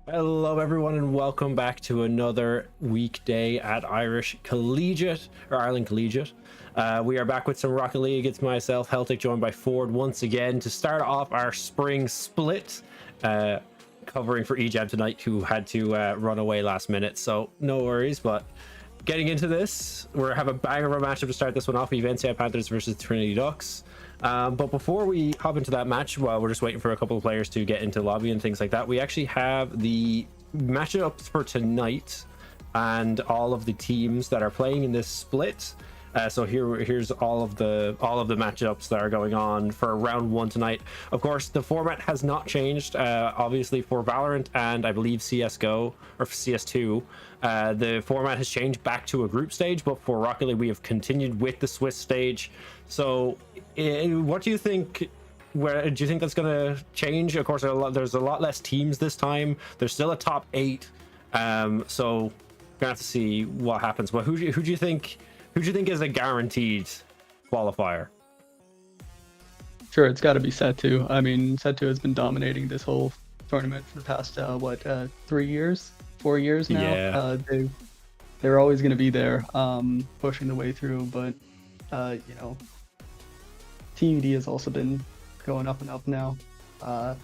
Hello everyone and welcome back to another weekday at Ireland Collegiate. We are back with some Rocket League. It's myself, Celtic, joined by Ford once again to start off our spring split, covering for Ejab tonight, who had to run away last minute, so no worries. But getting into this, we have a banger of a matchup to start this one off. We have NCI Panthers versus TCD Ducks. But before we hop into that match, while we're just waiting for a couple of players to get into lobby and things like that, we actually have the matchups for tonight and all of the teams that are playing in this split. So here's all of the matchups that are going on for round one tonight. Of course, the format has not changed. Obviously, for Valorant and I believe CS:GO or CS2, the format has changed back to a group stage. But for Rocket League, we have continued with the Swiss stage. So, what do you think? Where do you think that's going to change? Of course, there's a lot less teams this time. There's still a top 8. So we're gonna have to see what happens. But who do you think? Who do you think is a guaranteed qualifier? Sure, it's got to be Set2. I mean, Set2 has been dominating this whole tournament for the past 3 years, 4 years now. Yeah. They're always going to be there, pushing the way through. But TCD has also been going up and up now. I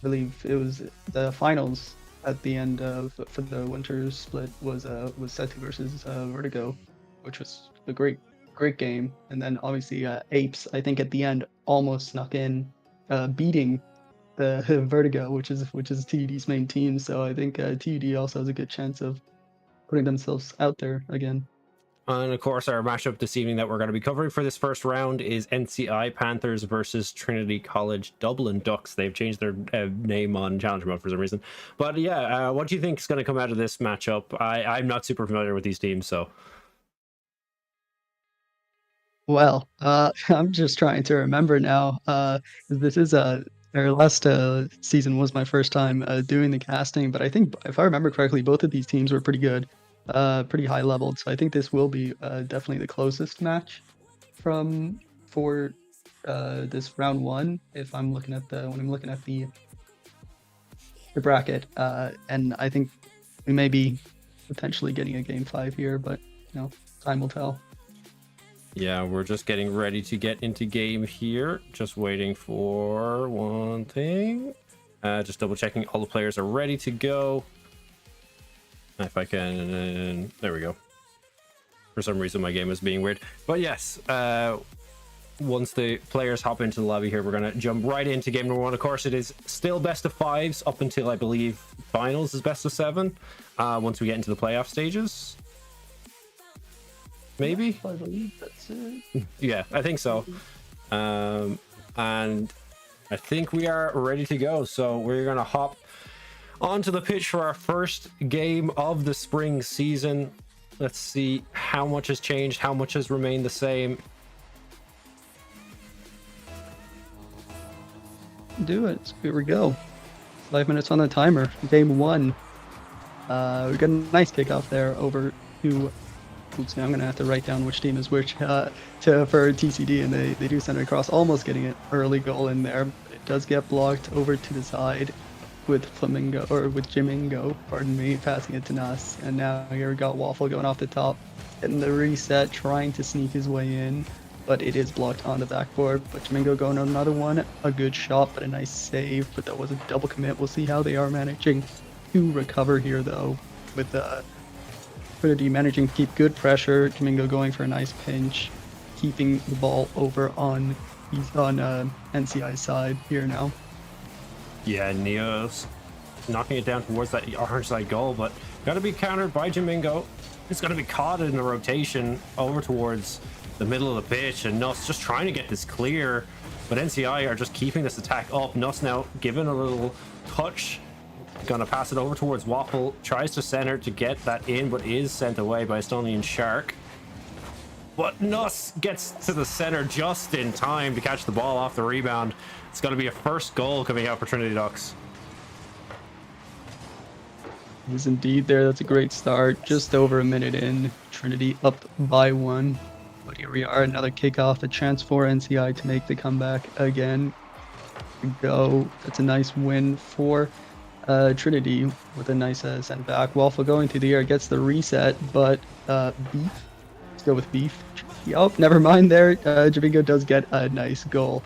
believe it was the finals at the end for the winter split was Set2 versus Vertigo, which was a great game. And then obviously Apes, I think at the end almost snuck in, beating the Vertigo, which is TCD's main team. So I think TCD also has a good chance of putting themselves out there again. And of course, our matchup this evening that we're going to be covering for this first round is NCI Panthers versus Trinity College Dublin Ducks. They've changed their name on Challenger mode for some reason. But yeah, what do you think is going to come out of this matchup? I'm not super familiar with these teams, so. Well, I'm just trying to remember now. This is our last season was my first time doing the casting, but I think if I remember correctly, both of these teams were pretty good, pretty high leveled. So I think this will be definitely the closest match for this round one. If I'm looking at the bracket, and I think we may be potentially getting a game 5 here, but time will tell. Yeah, we're just getting ready to get into game here. Just waiting for one thing. Just double checking all the players are ready to go. If I can, there we go. For some reason my game is being weird. But yes, once the players hop into the lobby here, we're going to jump right into game number 1. Of course, it is still best of 5s up until I believe finals is best of 7. Once we get into the playoff stages. Maybe? I believe that's it. Yeah, I think so. And I think we are ready to go. So we're going to hop onto the pitch for our first game of the spring season. Let's see how much has changed, how much has remained the same. Do it. Here we go. 5 minutes on the timer. Game 1. We got a nice kickoff there over to... Oops, now I'm going to have to write down which team is which for TCD, and they do send it across, almost getting an early goal in there. But it does get blocked over to the side with Jimingo, pardon me, passing it to Nas. And now here we got Waffle going off the top, getting the reset, trying to sneak his way in, but it is blocked on the backboard. But Jimingo going on another one, a good shot, but a nice save, but that was a double commit. We'll see how they are managing to recover here, though, with Trinity managing to keep good pressure. Jimingo going for a nice pinch, keeping the ball over on NCI's side here now. Yeah, Neo's knocking it down towards that orange side goal, but got to be countered by Jimingo. It's going to be caught in the rotation over towards the middle of the pitch, and Nuss just trying to get this clear, but NCI are just keeping this attack up. Nuss now given a little touch. Gonna pass it over towards Waffle, tries to center to get that in, but is sent away by Estonian Shark. But Nuss gets to the center just in time to catch the ball off the rebound. It's gonna be a first goal coming out for Trinity Ducks. It is indeed there. That's a great start. Just over a minute in, Trinity up by 1. But here we are, another kickoff, a chance for NCI to make the comeback again. Go. That's a nice win for Trinity with a nice send back. Waffle going through the air gets the reset, but Beef. Let's go with Beef. Oh, never mind there. Javingo does get a nice goal.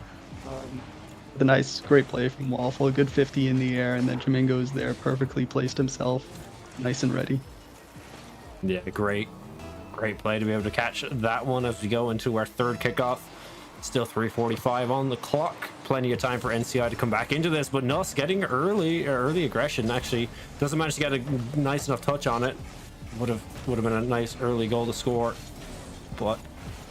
With a nice, great play from Waffle. A good 50 in the air, and then Jamingo is there, perfectly placed himself, nice and ready. Yeah, great play to be able to catch that one as we go into our third kickoff. Still 3:45 on the clock. Plenty of time for NCI to come back into this, but Nuss getting early aggression. Actually, doesn't manage to get a nice enough touch on it. Would have been a nice early goal to score, but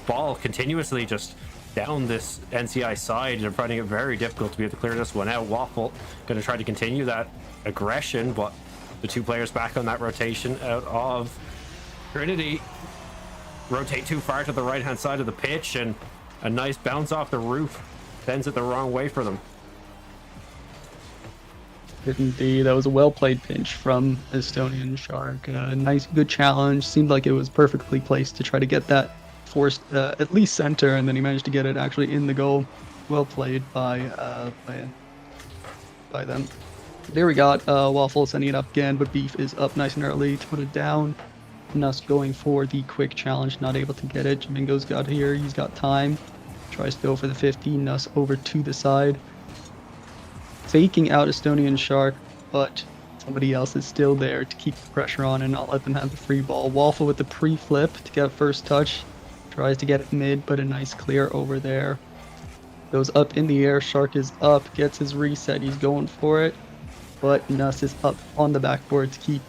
ball continuously just down this NCI side. They're finding it very difficult to be able to clear this one out. Waffle going to try to continue that aggression, but the two players back on that rotation out of Trinity rotate too far to the right hand side of the pitch, and a nice bounce off the roof sends it the wrong way for them. Indeed, that was a well-played pinch from Estonian Shark. Nice, good challenge. Seemed like it was perfectly placed to try to get that forced at least center, and then he managed to get it actually in the goal. Well played by them. There we got Waffle sending it up again, but Beef is up nice and early to put it down. Nuss going for the quick challenge, not able to get it. Jamingo's got here, he's got time. Tries to go for the 50, Nuss over to the side. Faking out Estonian Shark, but somebody else is still there to keep the pressure on and not let them have the free ball. Waffle with the pre-flip to get first touch. Tries to get it mid, but a nice clear over there. Goes up in the air, Shark is up, gets his reset, he's going for it. But Nuss is up on the backboard to keep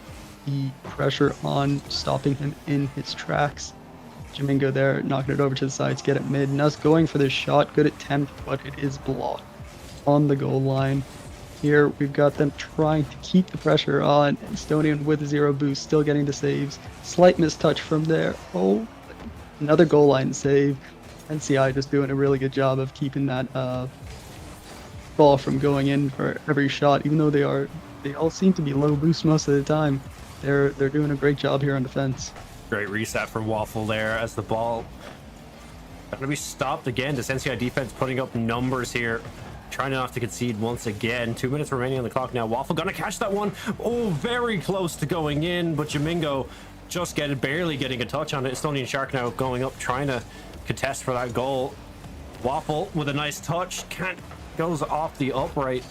the pressure on, stopping him in his tracks. Jamingo there, knocking it over to the side to get it mid. Nuss going for this shot, good attempt, but it is blocked on the goal line. Here we've got them trying to keep the pressure on. Estonian with a 0 boost, still getting the saves. Slight mistouch from there. Oh, another goal line save. NCI just doing a really good job of keeping that ball from going in for every shot, even though they all seem to be low boost most of the time. They're doing a great job here on defense. Great reset from Waffle there as the ball going to be stopped again. This NCI defense putting up numbers here, trying not to concede once again. 2 minutes remaining on the clock now. Waffle gonna catch that one. Oh, very close to going in, but Jamingo just barely getting a touch on it. Estonian Shark now going up, trying to contest for that goal. Waffle with a nice touch, goes off the upright,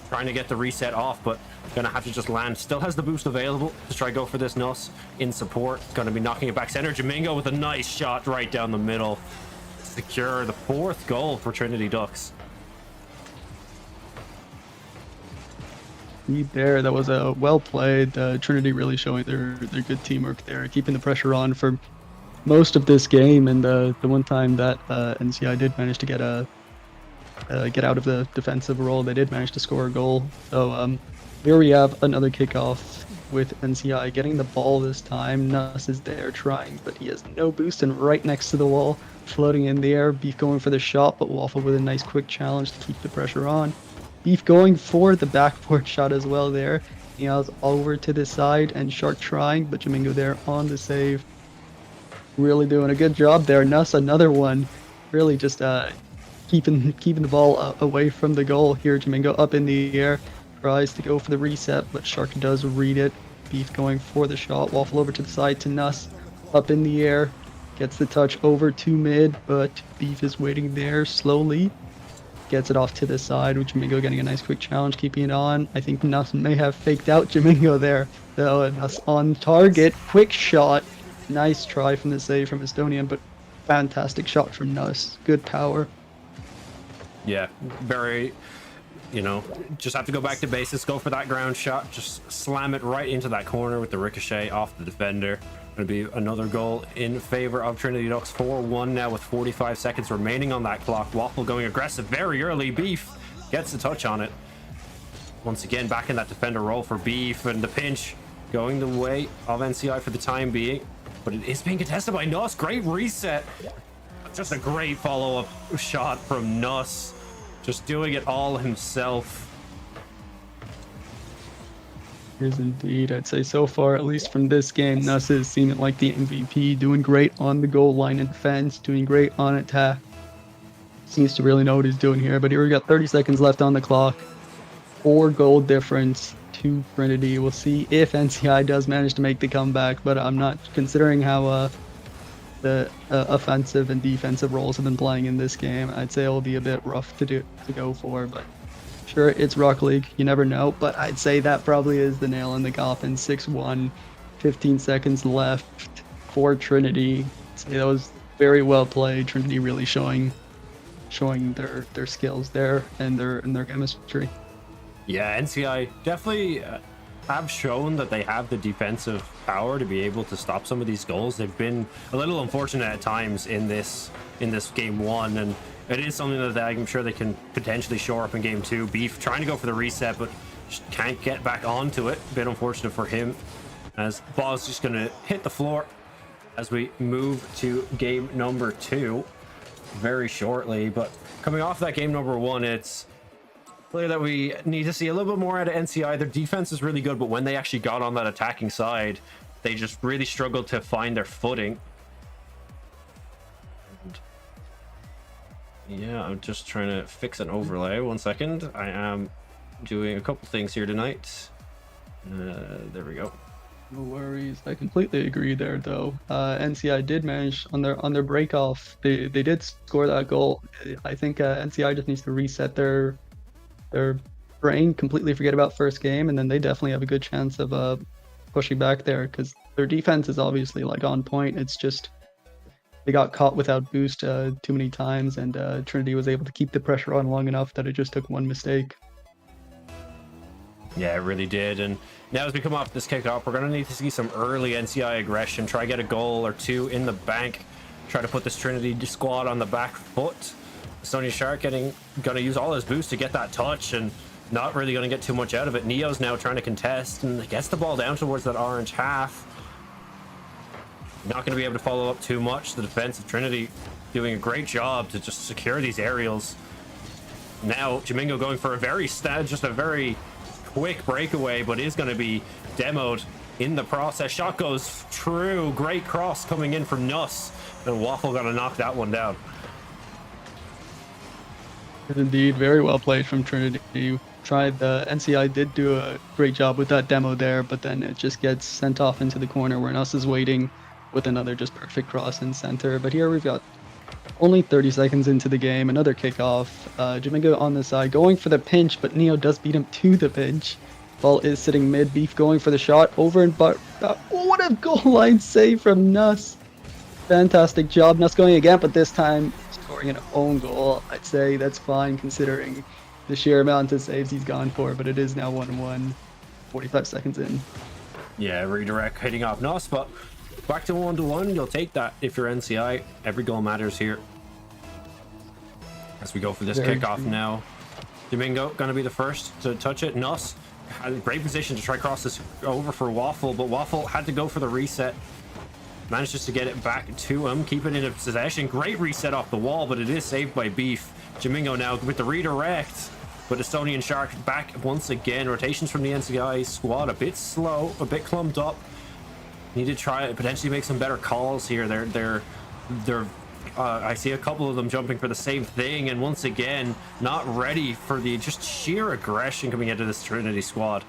trying to get the reset off, but gonna have to just land. Still has the boost available to try go for this Nuss in support. Gonna be knocking it back center. Jamingo with a nice shot right down the middle. Secure the 4th goal for Trinity Ducks. There, that was a well played. Trinity really showing their good teamwork there, keeping the pressure on for most of this game. And the one time that NCI did manage to get out of the defensive role, they did manage to score a goal. So here we have another kickoff with NCI getting the ball this time. Nuss is there trying, but he has no boost and right next to the wall, floating in the air. Beef going for the shot, but Waffle with a nice quick challenge to keep the pressure on. Beef going for the backboard shot as well there. He has over to the side, and Shark trying, but Jamingo there on the save. Really doing a good job there. Nuss another one. Really just keeping the ball away from the goal here. Jamingo up in the air. Tries to go for the reset, but Shark does read it. Beef going for the shot. Waffle over to the side to Nuss. Up in the air. Gets the touch over to mid, but Beef is waiting there slowly. Gets it off to the side, with Jamingo getting a nice quick challenge, keeping it on. I think Nuss may have faked out Jamingo there. So Nuss on target. Quick shot. Nice try from the save from Estonian, but fantastic shot from Nuss. Good power. Yeah, very... just have to go back to basics, go for that ground shot, just slam it right into that corner with the ricochet off the defender. Going to be another goal in favor of Trinity Ducks. 4-1 now with 45 seconds remaining on that clock. Waffle going aggressive very early. Beef gets the touch on it. Once again, back in that defender role for Beef, and the pinch going the way of NCI for the time being. But it is being contested by Nuss. Great reset. Just a great follow-up shot from Nuss. Just doing it all himself. Is indeed. I'd say so far, at least from this game, Nuss is seeming like the MVP, doing great on the goal line in defense, doing great on attack. seems to really know what he's doing here. But here we got 30 seconds left on the clock. 4 gold difference to Trinity. We'll see if NCI does manage to make the comeback, but I'm not considering how the offensive and defensive roles have been playing in this game. I'd say it'll be a bit rough to go for, but sure, it's Rocket League. You never know, but I'd say that probably is the nail in the coffin. 6-1, 15 seconds left for Trinity. I'd say that was very well played. Trinity really showing their skills there and their chemistry. Yeah, NCI definitely have shown that they have the defensive power to be able to stop some of these goals. They've been a little unfortunate at times in this game 1, and it is something that I'm sure they can potentially shore up in game 2. Beef trying to go for the reset, but just can't get back onto it. A bit unfortunate for him, as ball's just going to hit the floor as we move to game number 2 very shortly. But coming off that game number 1, it's clear that we need to see a little bit more out of NCI. Their defense is really good, but when they actually got on that attacking side, they just really struggled to find their footing. And yeah, I'm just trying to fix an overlay. 1 second. I am doing a couple things here tonight. There we go. No worries. I completely agree there, though. NCI did manage on their break off. They did score that goal. I think NCI just needs to reset their brain, completely forget about first game, and then they definitely have a good chance of pushing back there, because their defense is obviously like on point. It's just they got caught without boost too many times, and Trinity was able to keep the pressure on long enough that it just took one mistake. Yeah, it really did. And now as we come off this kickoff, we're going to need to see some early NCI aggression, try get a goal or 2 in the bank, try to put this Trinity squad on the back foot. Estonian Shark going to use all his boost to get that touch, and not really going to get too much out of it. Neo's now trying to contest and gets the ball down towards that orange half. Not going to be able to follow up too much. The defense of Trinity doing a great job to just secure these aerials. Now Jamingo going for a very quick breakaway, but is going to be demoed in the process. Shot goes through. Great cross coming in from Nuss, and Waffle going to knock that one down. Indeed, very well played from Trinity. The NCI did do a great job with that demo there, but then it just gets sent off into the corner where Nuss is waiting with another just perfect cross in center. But here we've got only 30 seconds into the game, another kickoff. Jamingo on the side going for the pinch, but Neo does beat him to the pinch. Ball is sitting mid. Beef going for the shot over and but what a goal line save from Nuss. Fantastic job. Nuss going again, but this time scoring an own goal. I'd say that's fine considering the sheer amount of saves he's gone for, but it is now 1-1, 45 seconds in. Yeah, redirect hitting off Nuss, but back to 1-1. You'll take that if you're NCI. Every goal matters here. As we go for this kickoff now. Domingo going to be the first to touch it. Nuss had a great position to try cross this over for Waffle, but Waffle had to go for the reset. Manages to get it back to him, keep it in possession. Great reset off the wall, but it is saved by Beef. Jamingo now with the redirect, but Estonian Shark back once again. Rotations from the NCI squad a bit slow, a bit clumped up. Need to try to potentially make some better calls here. They're I see a couple of them jumping for the same thing, and once again not ready for the just sheer aggression coming into this Trinity squad.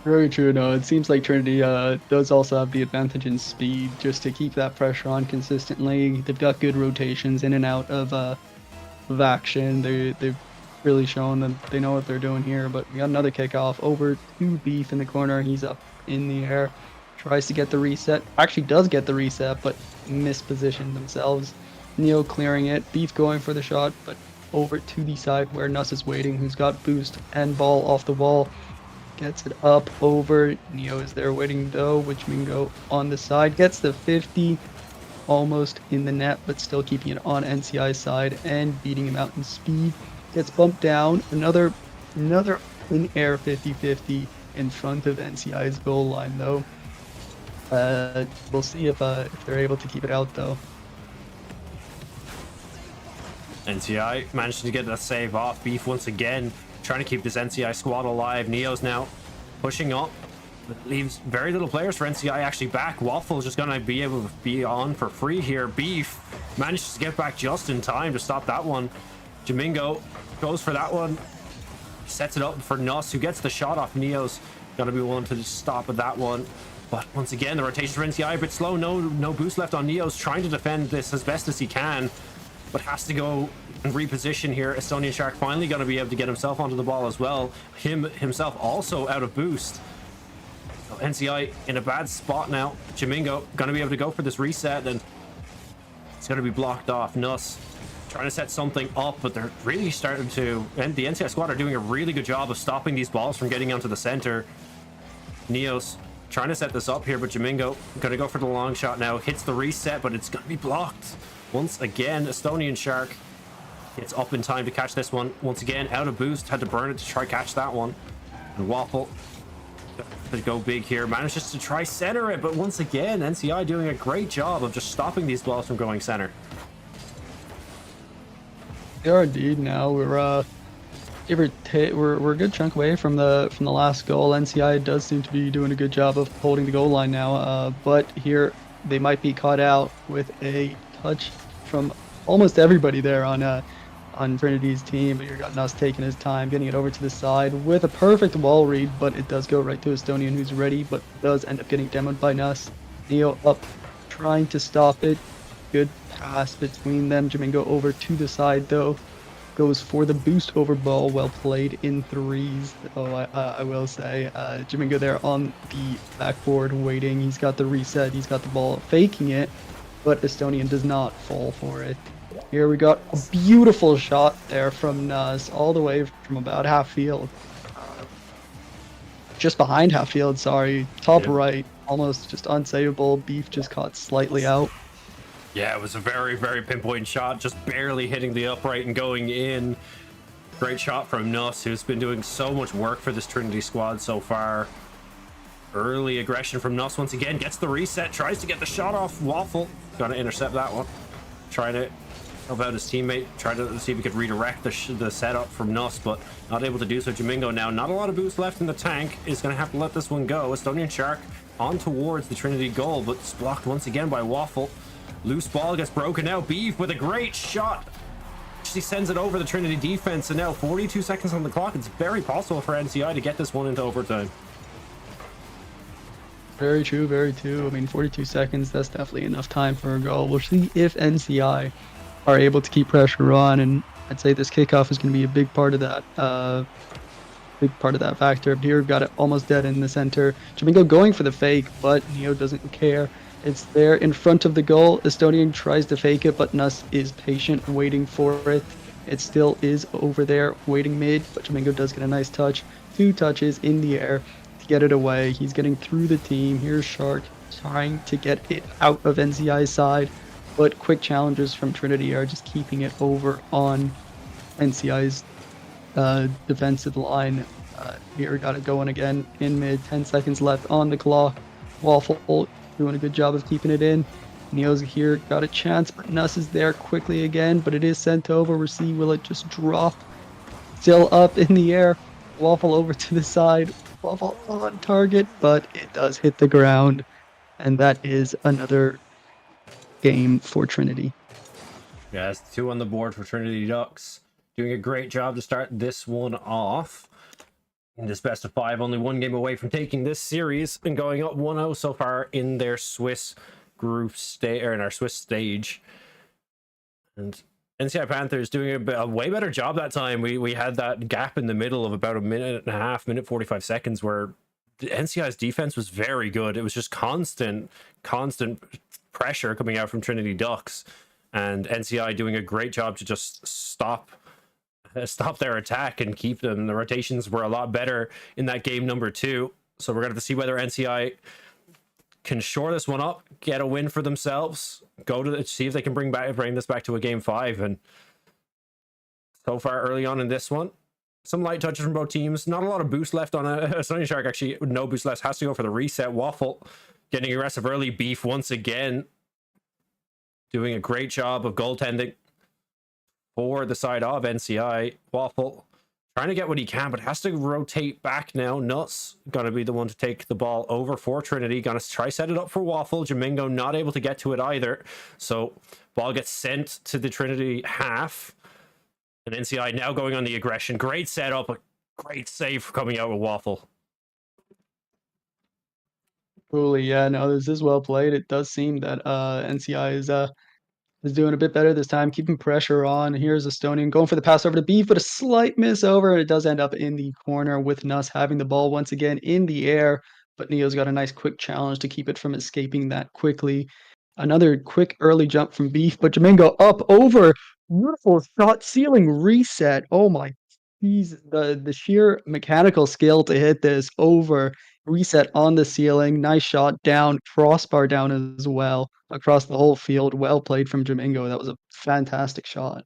Very true. No, it seems like Trinity does also have the advantage in speed, just to keep that pressure on consistently. They've got good rotations in and out of action. They've really shown that they know what they're doing here. But we got another kickoff over to Beef in the corner. He's up in the air, tries to get the reset. Actually does get the reset, but mispositioned themselves. Neo clearing it. Beef going for the shot, but over to the side where Nuss is waiting, who's got boost and ball off the wall. Gets it up over. Neo is there waiting though, which Mingo on the side. Gets the 50. Almost in the net, but still keeping it on NCI's side and beating him out in speed. Gets bumped down. Another in air 50-50 in front of NCI's goal line though. We'll see if they're able to keep it out though. NCI managed to get that save off. Beef once again trying to keep this NCI squad alive. Neo's now pushing up, It leaves very little players for NCI actually back. Waffle is just going to be able to be on for free here. Beef manages to get back just in time to stop that one. Jamingo goes for that one. Sets it up for Nuss, who gets the shot off. Neo's going to be willing to just stop at that one. But once again, the rotation for NCI a bit slow. No boost left on Neo's, trying to defend this as best as he can, but has to go and reposition here. Estonian Shark finally going to be able to get himself onto the ball as well. Himself also out of boost. So NCI in a bad spot now. Jamingo going to be able to go for this reset, and it's going to be blocked off. Nuss trying to set something up, but they're really starting to, and the NCI squad are doing a really good job of stopping these balls from getting onto the center. Neos trying to set this up here, but Jamingo going to go for the long shot now. Hits the reset, but it's going to be blocked. Once again, Estonian Shark gets up in time to catch this one. Once again, out of boost, had to burn it to try catch that one. And Waffle to go big here, manages to try center it, but once again, NCI doing a great job of just stopping these balls from going center. They are indeed. Now we're we're a good chunk away from the last goal. NCI does seem to be doing a good job of holding the goal line now, but here they might be caught out with a touch from almost everybody there on Trinity's team. But you got Nuss taking his time, getting it over to the side with a perfect wall read, but it does go right to Estonian, who's ready, but does end up getting demoed by Nuss. Neo up, trying to stop it. Good pass between them. Jamingo over to the side though. Goes for the boost over ball. Well played in threes. Oh, I will say. Jamingo there on the backboard waiting. He's got the reset. He's got the ball, faking it, but Estonian does not fall for it. Here we got a beautiful shot there from Nuss, all the way from about half field. Just behind half field, sorry. Top right, almost just unsavable. Beef just caught slightly out. Yeah, it was a very, very pinpoint shot, just barely hitting the upright and going in. Great shot from Nuss, who's been doing so much work for this Trinity squad so far. Early aggression from Nuss once again, gets the reset, tries to get the shot off. Waffle, gonna intercept that one. Trying to help out his teammate, trying to see if he could redirect the setup from Nuss, but not able to do so. Jamingo now, not a lot of boost left in the tank, is gonna have to let this one go. Estonian Shark on towards the Trinity goal, but it's blocked once again by Waffle. Loose ball gets broken out. Beef with a great shot. She sends it over the Trinity defense, and now 42 seconds on the clock. It's very possible for NCI to get this one into overtime. Very true, very true. I mean, 42 seconds, that's definitely enough time for a goal. We'll see if NCI are able to keep pressure on, and I'd say this kickoff is going to be a big part of that. Factor. Here, got it almost dead in the center. Jamingo going for the fake, but Neo doesn't care. It's there in front of the goal. Estonian tries to fake it, but Nuss is patient, waiting for it. It still is over there, waiting mid, but Jamingo does get a nice touch. 2 touches in the air to get it away. He's getting through the team. Here's Shark trying to get it out of NCI's side, but quick challenges from Trinity are just keeping it over on NCI's defensive line. Here, got it going again in mid. 10 seconds left on the clock. Waffle doing a good job of keeping it in. Neo's here, got a chance, but Nuss is there quickly again, but it is sent over. We'll see, will it just drop? Still up in the air. Waffle over to the side. Waffle on target, but it does hit the ground. And that is another game for Trinity. Yeah, it's 2 on the board for Trinity Ducks. Doing a great job to start this one off. In this best of 5, only 1 game away from taking this series and going up 1-0 so far in their Swiss group stage, or in our Swiss stage. And NCI Panthers doing a way better job that time. We had that gap in the middle of about a minute and a half, minute 45 seconds, where the NCI's defense was very good. It was just constant pressure coming out from Trinity Ducks, and NCI doing a great job to just stop their attack and keep them. The rotations were a lot better in that game number 2, so we're going to have to see whether NCI can shore this one up, get a win for themselves, see if they can bring this back to a game 5. And so far early on in this one, some light touches from both teams, not a lot of boost left on a Sunny Shark. Actually, no boost left, has to go for the reset. Waffle getting aggressive early. Beef once again doing a great job of goaltending for the side of NCI. Waffle Trying to get what he can, but has to rotate back now. Nuts gonna be the one to take the ball over for Trinity. Gonna try set it up for Waffle. Jamingo not able to get to it either. So ball gets sent to the Trinity half. And NCI now going on the aggression. Great setup, a great save coming out with Waffle. Truly, yeah, no, this is well played. It does seem that NCI is doing a bit better this time, keeping pressure on. Here's Estonian going for the pass over to Beef, but a slight miss over, and it does end up in the corner with Nuss having the ball once again in the air. But Neo's got a nice quick challenge to keep it from escaping that quickly. Another quick early jump from Beef, but Jamingo up over. Beautiful shot, ceiling reset. Oh my, geez, the sheer mechanical skill to hit this over, reset on the ceiling. Nice shot down, crossbar down as well across the whole field. Well played from Jamingo. That was a fantastic shot.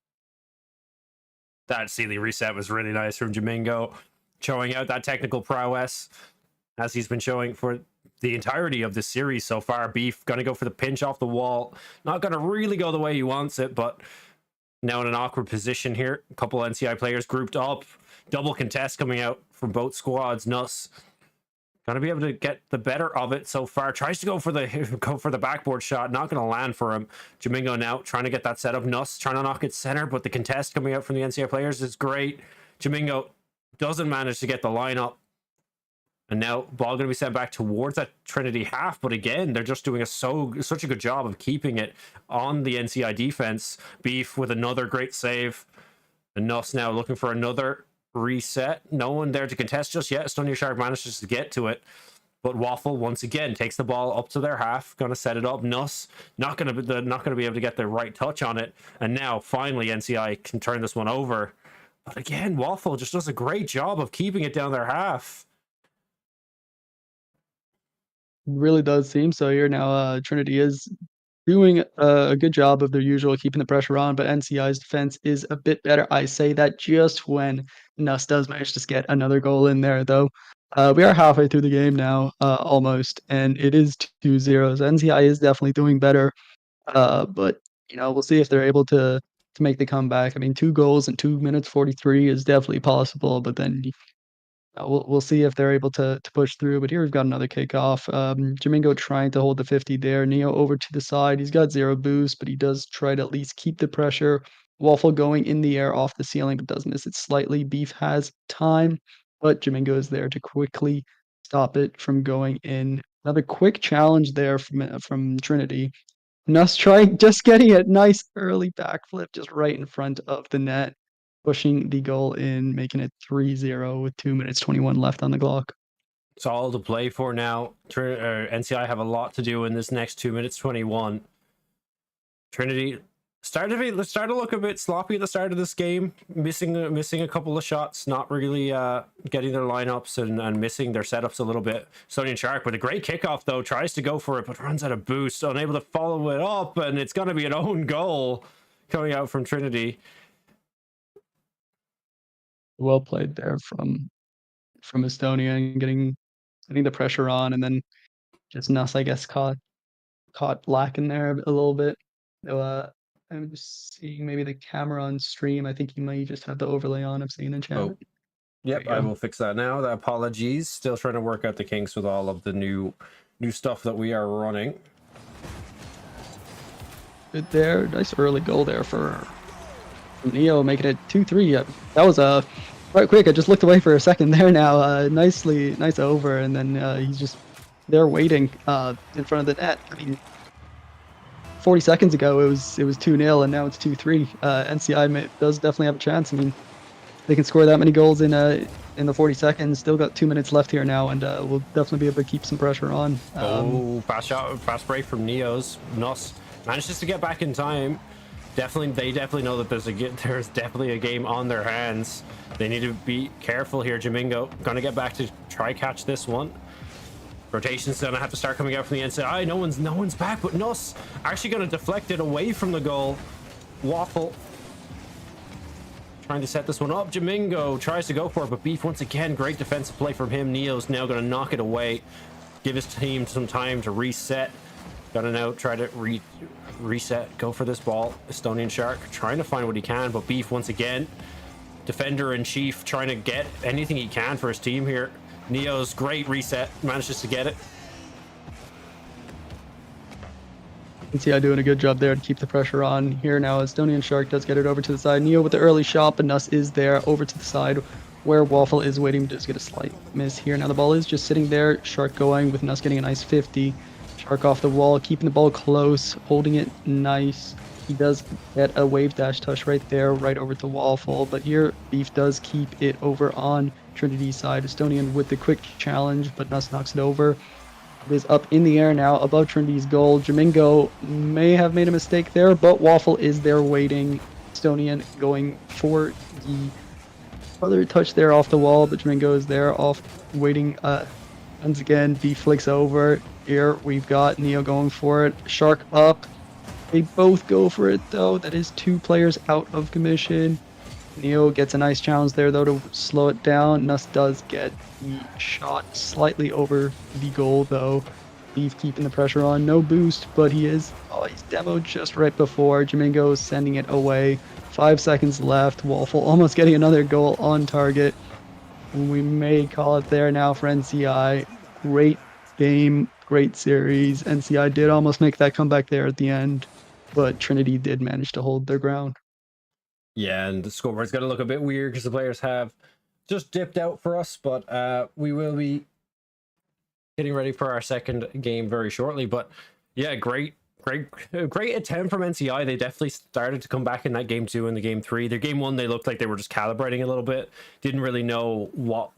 That ceiling reset was really nice from Jamingo, showing out that technical prowess as he's been showing for the entirety of this series so far. Beef gonna go for the pinch off the wall. Not gonna really go the way he wants it, but now in an awkward position here. A couple NCI players grouped up. Double contest coming out from both squads. Nuss gonna be able to get the better of it so far. Tries to go for the backboard shot. Not gonna land for him. Jamingo now trying to get that set up. Nuss trying to knock it center, but the contest coming out from the NCI players is great. Jamingo doesn't manage to get the lineup. And now ball going to be sent back towards that Trinity half. But again, they're just doing such a good job of keeping it on the NCI defense. Beef with another great save. And Nuss now looking for another reset. No one there to contest just yet. Stony Shark manages to get to it. But Waffle once again takes the ball up to their half. Going to set it up. Nuss not going to be able to get the right touch on it. And now finally NCI can turn this one over. But again, Waffle just does a great job of keeping it down their half. Really does seem so here now. Trinity is doing a good job of their usual keeping the pressure on, but NCI's defense is a bit better. I say that just when Nuss does manage to get another goal in there, though. We are halfway through the game now, almost, and it is 2-0. So NCI is definitely doing better, but we'll see if they're able to make the comeback. I mean, 2 goals in 2 minutes 43 is definitely possible, but then we'll see if they're able to push through. But here we've got another kickoff. Jamingo trying to hold the 50 there. Neo over to the side. He's got 0 boost, but he does try to at least keep the pressure. Waffle going in the air off the ceiling, but does miss it slightly. Beef has time, but Jamingo is there to quickly stop it from going in. Another quick challenge there from Trinity. Nuss trying, just getting a nice early backflip just right in front of the net, pushing the goal in, making it 3-0 with 2 minutes 21 left on the clock. It's all to play for now. NCI have a lot to do in this next 2 minutes 21. Trinity started to look a bit sloppy at the start of this game, missing a couple of shots, not really getting their lineups and missing their setups a little bit. Sony and Shark with a great kickoff though, tries to go for it but runs out of boost, unable to follow it up, and it's going to be an own goal coming out from Trinity. Well played there from Estonia and getting the pressure on, and then just Nuss, I guess, caught black in there a little bit. So, I'm just seeing maybe the camera on stream. I think you might just have the overlay on. I'm seeing in chat. Oh. Yep, I will fix that now. The apologies. Still trying to work out the kinks with all of the new stuff that we are running. Good there. Nice early goal there from Neo, making it 2-3. That was quite quick. I just looked away for a second there now. Nice over, and then he's just there waiting in front of the net. I mean, 40 seconds ago it was 2-0, and now it's 2-3. NCI does definitely have a chance. I mean, they can score that many goals in the 40 seconds. Still got 2 minutes left here now, and we'll definitely be able to keep some pressure on. Fast break from Neo's. Nuss manages to get back in time. They definitely know that there's definitely a game on their hands. They need to be careful here. Jamingo gonna get back to try catch this one. Rotation's gonna have to start coming out from the NCI. No one's back, but Nuss actually gonna deflect it away from the goal. Waffle trying to set this one up. Jamingo tries to go for it, but Beef once again, great defensive play from him. Neo's now gonna knock it away, give his team some time to reset. Gonna now try to reset, go for this ball. Estonian Shark trying to find what he can, but Beef once again defender in chief, trying to get anything he can for his team here. Neo's great reset, manages to get it. NCI doing a good job there to keep the pressure on here now. Estonian Shark does get it over to the side. Neo with the early shot, but Nuss is there over to the side where Waffle is waiting. Does get a slight miss here. Now the ball is just sitting there. Shark going with Nuss getting a nice 50. Shark off the wall, keeping the ball close, holding it nice. He does get a wave dash touch right there, right over to Waffle. But here, Beef does keep it over on Trinity's side. Estonian with the quick challenge, but Nuss knocks it over. It is up in the air now, above Trinity's goal. Jamingo may have made a mistake there, but Waffle is there waiting. Estonian going for the other touch there off the wall, but Jamingo is there off waiting. Once again, Beef flicks over. Here we've got Neo going for it. Shark up. They both go for it though. That is 2 players out of commission. Neo gets a nice challenge there though to slow it down. Nuss does get the shot slightly over the goal though. Beef keeping the pressure on. No boost, but he's demoed just right before. Jamingo is sending it away. 5 seconds left. Waffle almost getting another goal on target. We may call it there now for NCI. Great game, great series. NCI did almost make that comeback there at the end, but Trinity did manage to hold their ground. Yeah, and the scoreboard's going to look a bit weird because the players have just dipped out for us, but we will be getting ready for our second game very shortly. But yeah, great attempt from NCI. They definitely started to come back in that game 2 and the game 3. Their game 1, they looked like they were just calibrating a little bit. Didn't really know what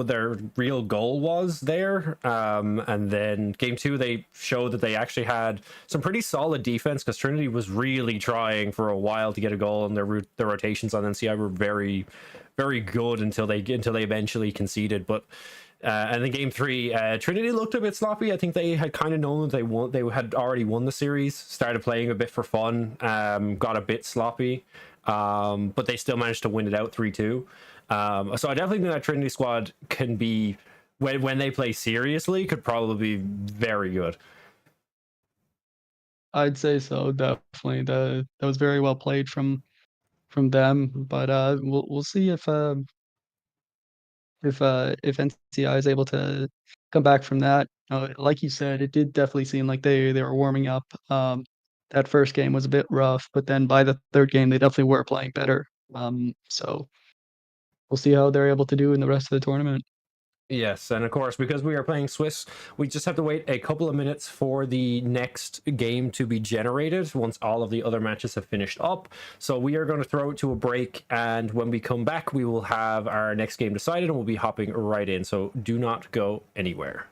their real goal was there. And then game 2, they showed that they actually had some pretty solid defense because Trinity was really trying for a while to get a goal, and their rotations on NCI were very, very good until they eventually conceded. But and in game 3, Trinity looked a bit sloppy. I think they had kind of known that they had already won the series, started playing a bit for fun, got a bit sloppy, but they still managed to win it out 3-2. So I definitely think that Trinity squad can be, when they play seriously, could probably be very good. I'd say so, definitely. That was very well played from them, but we'll see if NCI is able to come back from that. Like you said, it did definitely seem like they were warming up. That first game was a bit rough, but then by the third game, they definitely were playing better. So we'll see how they're able to do in the rest of the tournament. Yes, and of course, because we are playing Swiss, we just have to wait a couple of minutes for the next game to be generated once all of the other matches have finished up. So we are going to throw it to a break, and when we come back, we will have our next game decided, and we'll be hopping right in. So do not go anywhere.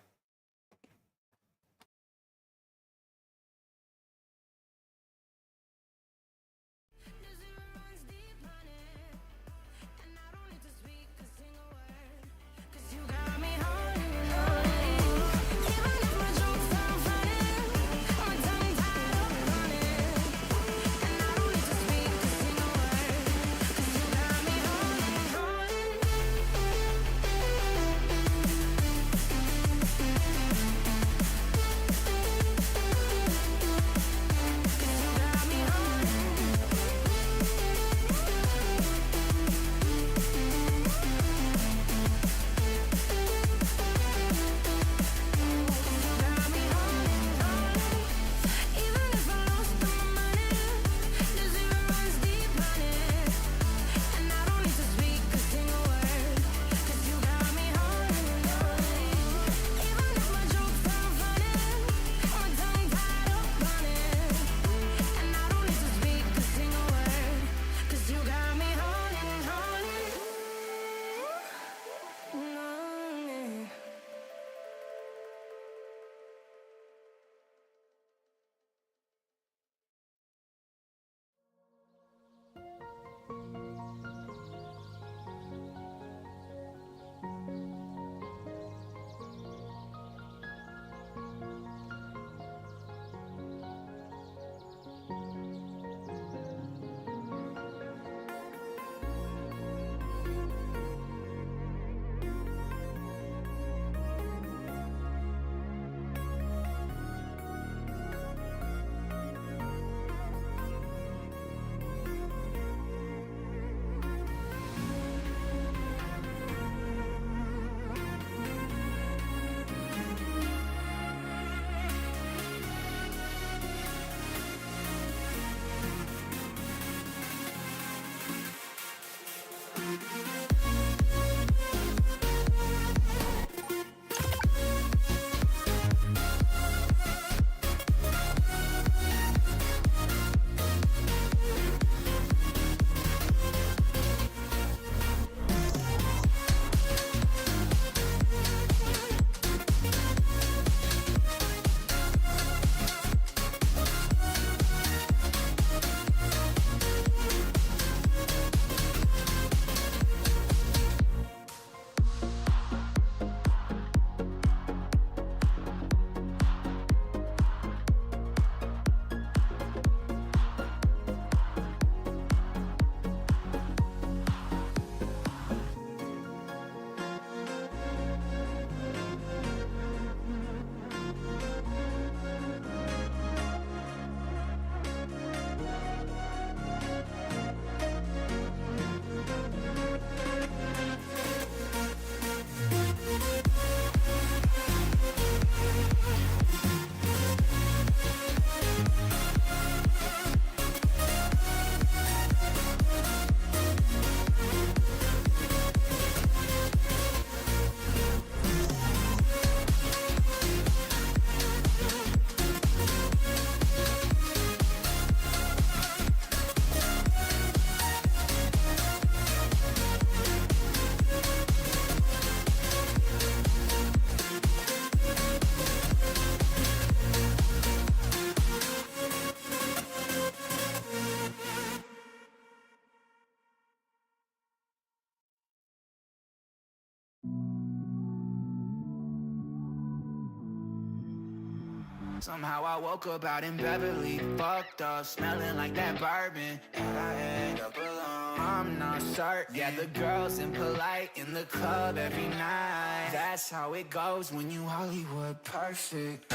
Somehow I woke up out in Beverly, fucked up, smelling like that bourbon. And I end up alone, I'm not certain. Yeah, the girls impolite in the club every night. That's how it goes when you Hollywood perfect.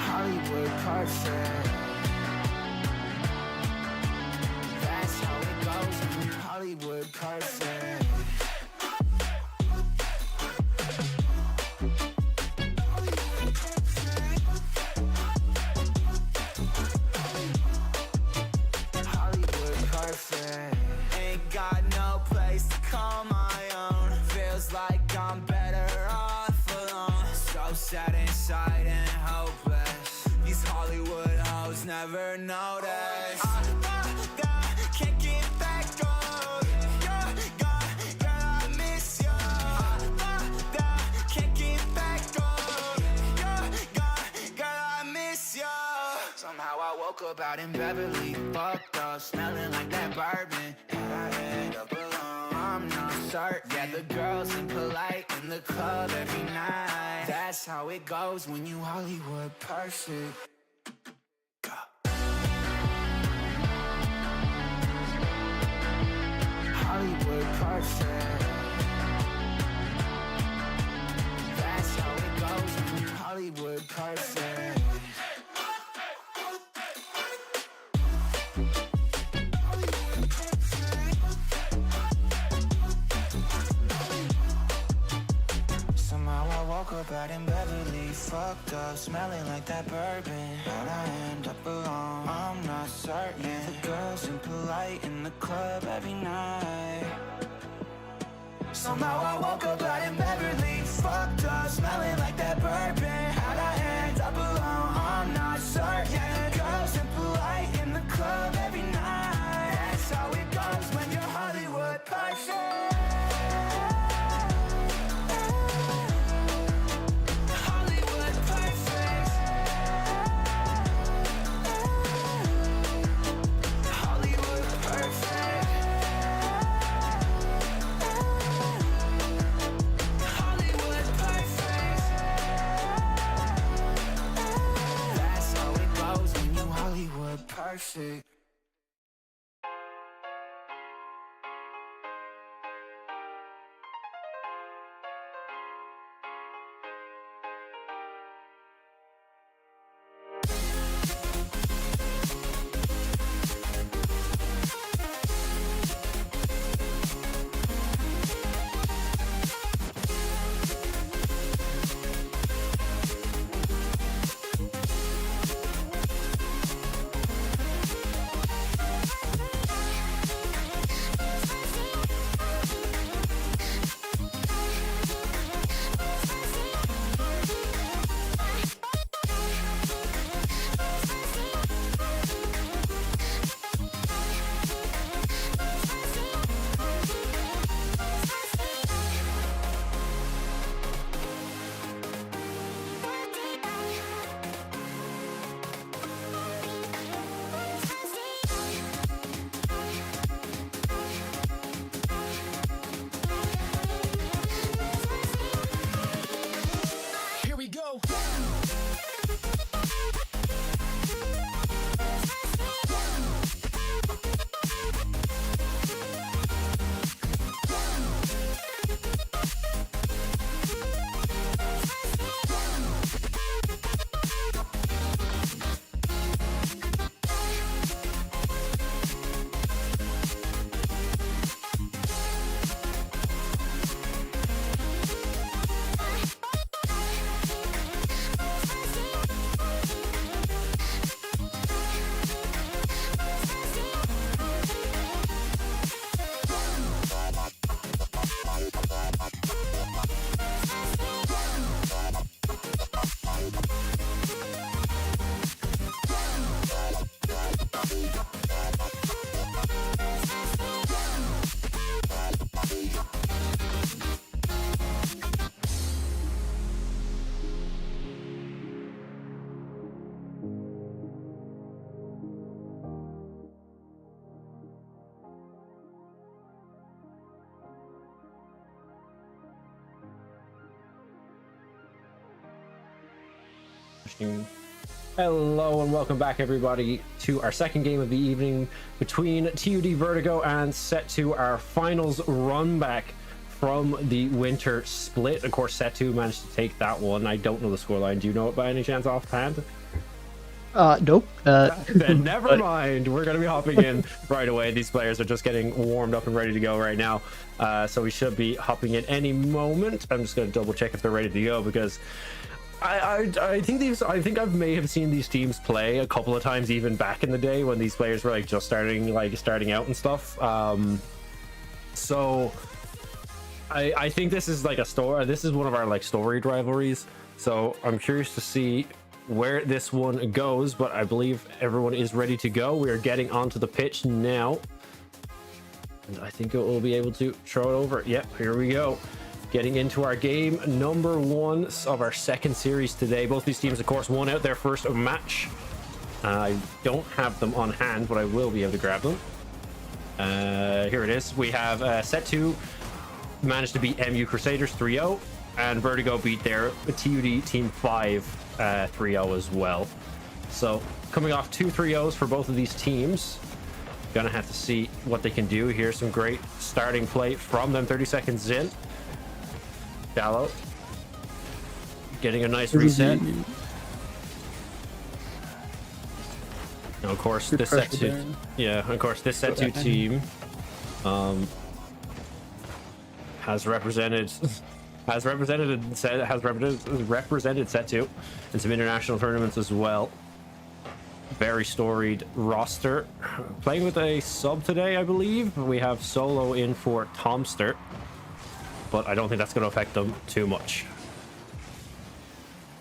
Hollywood perfect. That's how it goes when you Hollywood perfect. Ain't got no place to call my own. Feels like I'm better off alone. So sad inside and hopeless. These Hollywood hoes never notice. Can't get back on. Girl, I miss you. Can't get back on. Girl, I miss you. Somehow I woke up out in Beverly, fucked up, smelling like that bourbon. And I end up alone, I'm not certain. Yeah, the girls impolite in the club every night. That's how it goes when you Hollywood perfect. Hollywood perfect. That's how it goes when you Hollywood perfect. Woke up out in Beverly, fucked up, smelling like that bourbon. How'd I end up alone? I'm not certain. Yeah, the girls impolite in the club every night. Somehow I woke up out in Beverly, fucked up, smelling like that bourbon. How'd I end up alone? I'm not certain. Yeah, the girls impolite in the club every night. That's how it goes when you're Hollywood perfect. Perfect. Finishing. Hello and welcome back, everybody, to our second game of the evening between TUD Vertigo and Set 2, our finals run back from the winter split. Of course, Set 2 managed to take that one. I don't know the scoreline. Do you know it by any chance offhand? Nope. Then never mind. We're going to be hopping in right away. These players are just getting warmed up and ready to go right now. So we should be hopping in any moment. I'm just going to double check if they're ready to go, because I think I may have seen these teams play a couple of times, even back in the day when these players were like just starting out and stuff. So I think this is like this is one of our like storied rivalries. So I'm curious to see where this one goes, but I believe everyone is ready to go. We are getting onto the pitch now, and I think it will be able to throw it over. Yep, here we go. Getting into our game number 1 of our second series today. Both these teams, of course, won out their first match. I don't have them on hand, but I will be able to grab them. Here it is. We have Set 2 managed to beat MU Crusaders 3-0, and Vertigo beat their TUD Team 5 3-0 as well. So coming off 2 3-0s for both of these teams. Gonna have to see what they can do. Here's some great starting play from them. 30 seconds in. Shallow getting a nice reset. Now, of course, this Set 2, this Set 2 team has represented Set 2 in some international tournaments as well. Very storied roster. Playing with a sub today, I believe. We have Solo in for Tomster, but I don't think that's going to affect them too much.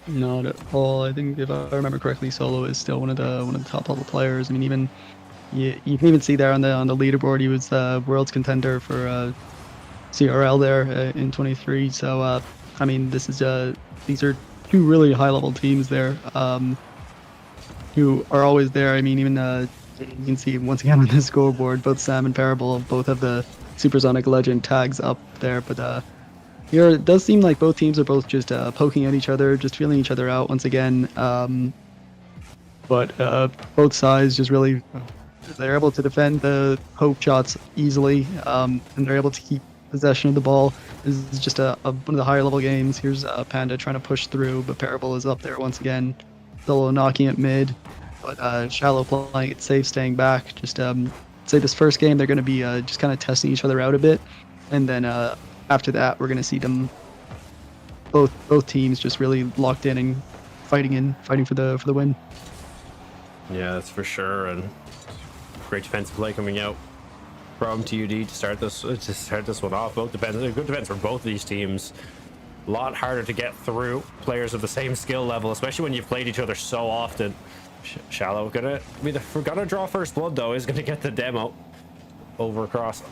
Not at all. I think if I remember correctly, Solo is still one of the top level players. I mean, even you can even see there on the leaderboard, he was world's contender for CRL there in 23. So I mean, these are 2 really high level teams there, who are always there. I mean, even you can see once again on the scoreboard, both Sam and Parable both have the Supersonic Legend tags up there, but here it does seem like both teams are both just poking at each other, just feeling each other out once again. But both sides just really, they're able to defend the poke shots easily, and they're able to keep possession of the ball. This is just one of the higher level games. Here's Panda trying to push through, but Parable is up there once again. Solo knocking it mid, but Shallow playing it safe, staying back. Just say this first game they're going to be just kind of testing each other out a bit, and then after that we're going to see them both teams just really locked in and fighting for the win. Yeah, that's for sure. And great defensive play coming out from TUD to start this one off. Good defense for both of these teams. A lot harder to get through players of the same skill level, especially when you've played each other so often. Shallow gonna draw first blood though. Is gonna get the demo over across.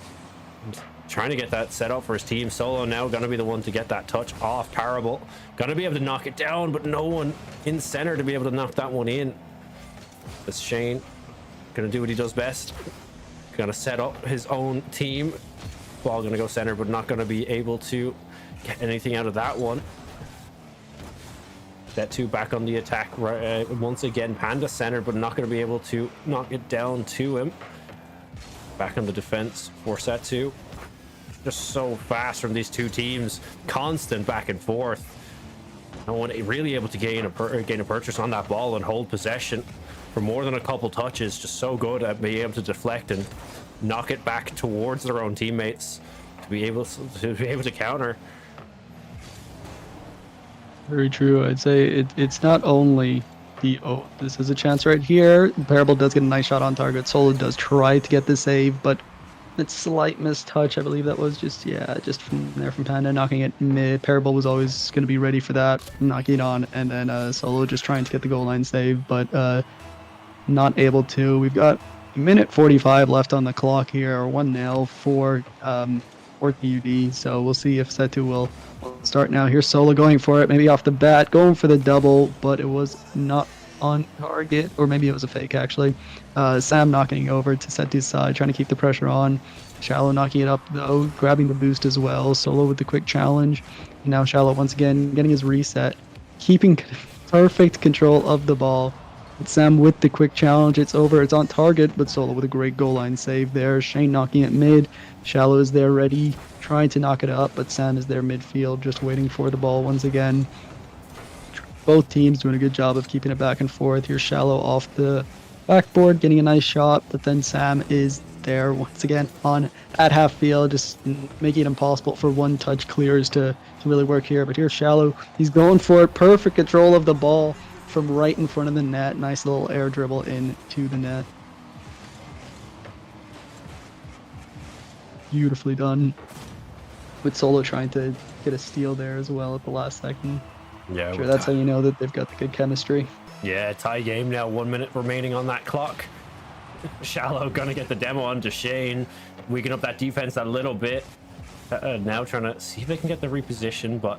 Trying to get that set up for his team. Solo now gonna be the one to get that touch off. Parable gonna be able to knock it down, but no one in center to be able to knock that one in. It's Shane gonna do what he does best. Gonna set up his own team. Ball gonna go center, but not gonna be able to get anything out of that one. Set 2 back on the attack once again. Panda center, but not going to be able to knock it down to him. Back on the defense for Set 2. Just so fast from these 2 teams. Constant back and forth. No one really able to gain a purchase on that ball and hold possession for more than a couple touches. Just so good at being able to deflect and knock it back towards their own teammates to be able to counter. Very true. I'd say it's not only this is a chance right here. Parable does get a nice shot on target. Solo does try to get the save, but it's slight mistouch. I believe that was just from Panda knocking it mid. Parable was always going to be ready for that, knocking it on, and then Solo just trying to get the goal line save, but not able to. We've got a minute 45 left on the clock here, or 1-0 for TUD. So we'll see if Set 2 will start now. Here's Solo going for it, maybe off the bat, going for the double, but it was not on target, or maybe it was a fake actually. Sam knocking over to Set 2's side, trying to keep the pressure on. Shallow knocking it up though, grabbing the boost as well. Solo with the quick challenge. Now Shallow once again getting his reset, keeping perfect control of the ball. And Sam with the quick challenge. It's over. It's on target, but Solo with a great goal line save there. Shane knocking it mid. Shallow is there ready, trying to knock it up, but Sam is there midfield, just waiting for the ball once again. Both teams doing a good job of keeping it back and forth. Here's Shallow off the backboard, getting a nice shot, but then Sam is there once again on at half field, just making it impossible for one touch clears to really work here. But here's Shallow. He's going for it. Perfect control of the ball from right in front of the net. Nice little air dribble into the net. Beautifully done. With Solo trying to get a steal there as well at the last second. Yeah, sure, that's how you know that they've got the good chemistry. Yeah, tie game now. 1 minute remaining on that clock. Shallow gonna get the demo onto Shane, weaken up that defense a little bit. Now trying to see if they can get the reposition, but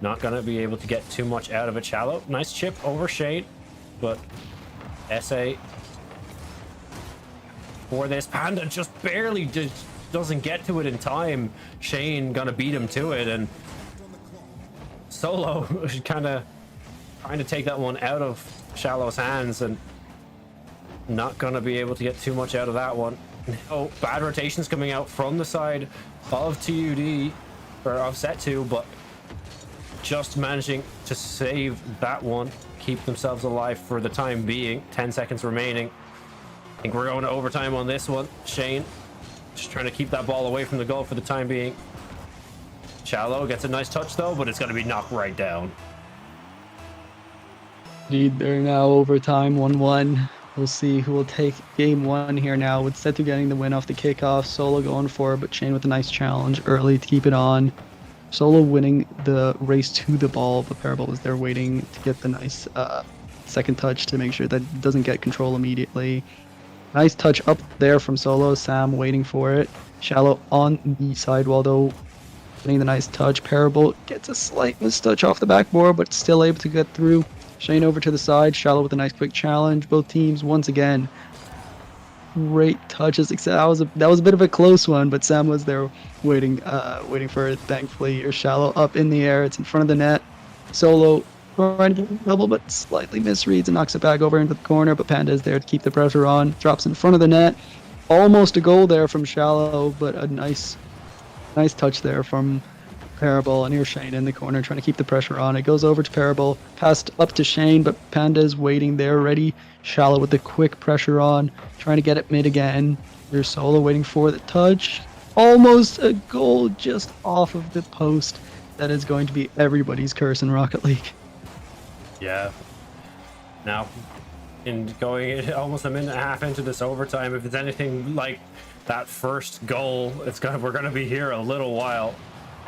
not gonna be able to get too much out of it. Shallow, nice chip over Shane, but SA for this. Panda just barely doesn't get to it in time. Shane gonna beat him to it, and Solo kind of trying to take that one out of Shallow's hands, and not gonna be able to get too much out of that one. Oh, bad rotations coming out from the side of TUD, or of set 2, but just managing to save that one, keep themselves alive for the time being. 10 seconds remaining. I think we're going to overtime on this one. Shane just trying to keep that ball away from the goal for the time being. Shallow gets a nice touch though, but it's going to be knocked right down. Indeed, they're now overtime 1-1. We'll see who will take game 1 here now, with Setu getting the win off the kickoff. Solo going for it, but Shane with a nice challenge early to keep it on. Solo winning the race to the ball, but Parable was there waiting to get the nice second touch to make sure that it doesn't get control immediately. Nice touch up there from Solo. Sam waiting for it. Shallow on the sidewall though, getting the nice touch. Parable gets a slight mistouch off the backboard, but still able to get through. Shane over to the side. Shallow with a nice quick challenge. Both teams once again great touches. Except that was a bit of a close one, but Sam was there waiting for it. Thankfully, here's Shallow up in the air. It's in front of the net. Solo trying to get a double, but slightly misreads and knocks it back over into the corner. But Panda is there to keep the pressure on. Drops in front of the net. Almost a goal there from Shallow, but a nice touch there from Parable. And here's Shane in the corner trying to keep the pressure on. It goes over to Parable, passed up to Shane, but Panda's waiting there ready. Shallow with the quick pressure on, trying to get it mid again. Here's Solo waiting for the touch. Almost a goal just off of the post. That is going to be everybody's curse in Rocket League. Yeah. Now, in going almost a minute and a half into this overtime, if it's anything like that first goal, we're gonna be here a little while.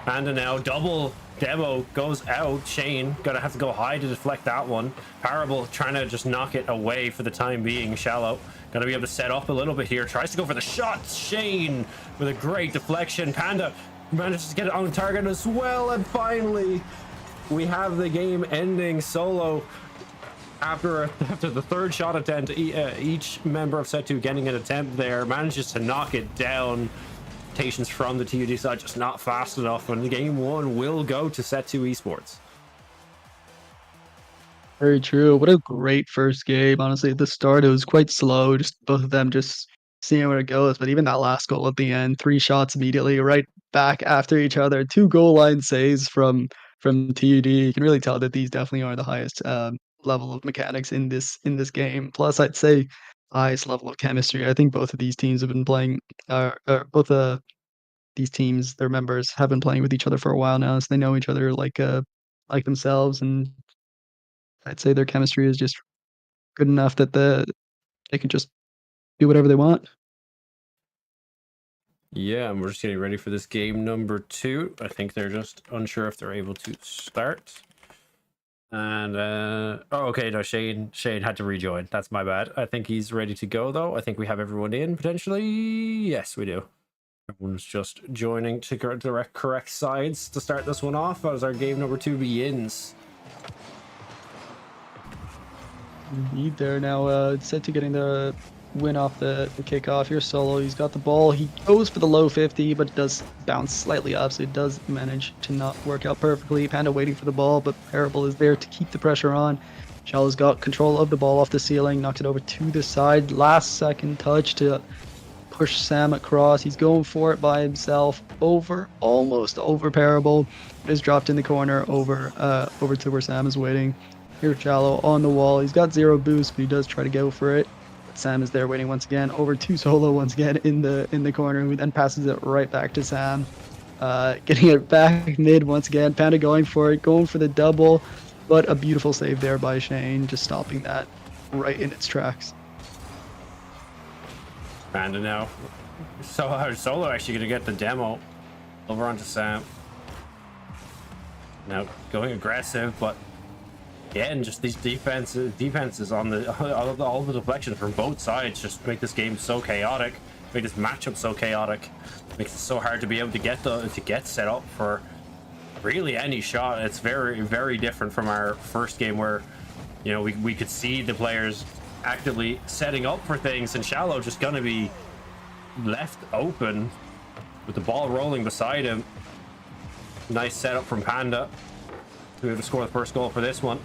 Panda now double demo goes out. Shane gonna have to go high to deflect that one. Parable trying to just knock it away for the time being. Shallow gonna be able to set up a little bit here. Tries to go for the shot. Shane with a great deflection. Panda manages to get it on target as well, and finally we have the game ending. Solo, after the third shot attempt, each member of set 2 getting an attempt there, manages to knock it down. Rotations from the TUD side just not fast enough, and game 1 will go to set 2 esports. Very true. What a great first game. Honestly, at the start it was quite slow, just both of them just seeing where it goes. But even that last goal at the end, 3 shots immediately right back after each other, 2 goal line saves from TUD. You can really tell that these definitely are the highest level of mechanics in this game. Plus, I'd say highest level of chemistry. I think both of these teams have been playing, these teams, their members have been playing with each other for a while now, so they know each other like themselves, and I'd say their chemistry is just good enough that they can just do whatever they want. Yeah, and we're just getting ready for this game number 2. I think they're just unsure if they're able to start. And oh, okay, no, Shane had to rejoin. That's my bad. I think he's ready to go though. I think we have everyone in potentially. Yes, we do. Everyone's just joining to the correct sides to start this one off as our game number 2 begins. Indeed, they're now set to getting the win off the kickoff. Here's Solo. He's got the ball. He goes for the low 50, but it does bounce slightly up, so it does manage to not work out perfectly. Panda waiting for the ball, but Parable is there to keep the pressure on. Shallow's got control of the ball off the ceiling, knocks it over to the side. Last second touch to push Sam across. He's going for it by himself. Almost over Parable. It is dropped in the corner over to where Sam is waiting. Here's Shallow on the wall. He's got 0 boost, but he does try to go for it. But Sam is there waiting once again. Over to Solo once again in the corner, who then passes it right back to Sam. Getting it back mid once again. Panda going for it, going for the double. But a beautiful save there by Shane, just stopping that right in its tracks. Panda now. So Solo actually going to get the demo over onto Sam. Now going aggressive, but again, just these defenses on all the deflections from both sides just make this game so chaotic, make this matchup so chaotic, makes it so hard to be able to get set up for really any shot. It's very, very different from our first game where, you know, we could see the players actively setting up for things, and Shallow just gonna be left open with the ball rolling beside him. Nice setup from Panda to be able to score the first goal for this one.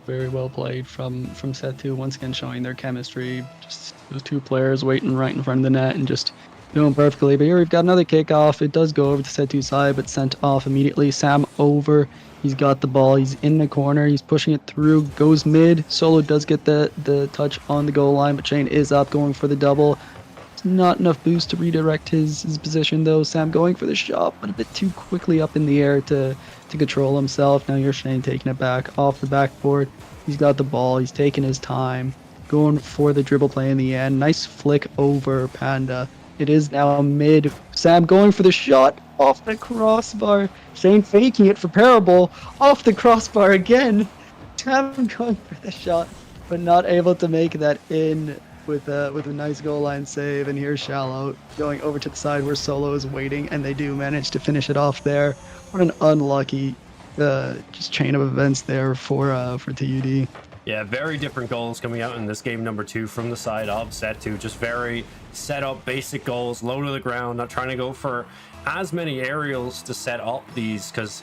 Very well played from set 2, once again showing their chemistry. Just those two players waiting right in front of the net and just doing perfectly. But here we've got another kickoff. It does go over to set 2 side, but sent off immediately. Sam over. He's got the ball. He's in the corner. He's pushing it through. Goes mid. Solo does get the touch on the goal line, but Shane is up, going for the double. It's not enough boost to redirect his position, though. Sam going for the shot, but a bit too quickly up in the air to control himself. Now you're Shane taking it back off the backboard. He's got the ball. He's taking his time. Going for the dribble play in the end. Nice flick over Panda. It is now mid. Sam going for the shot off the crossbar. Shane faking it for Parable. Off the crossbar again. Sam going for the shot, but not able to make that in with a nice goal line save. And here's Shallow going over to the side where Solo is waiting, and they do manage to finish it off there. What an unlucky just chain of events there for TUD. Yeah, very different goals coming out in this game number 2 from the side of set 2. Just very set up, basic goals, low to the ground, not trying to go for as many aerials to set up these, because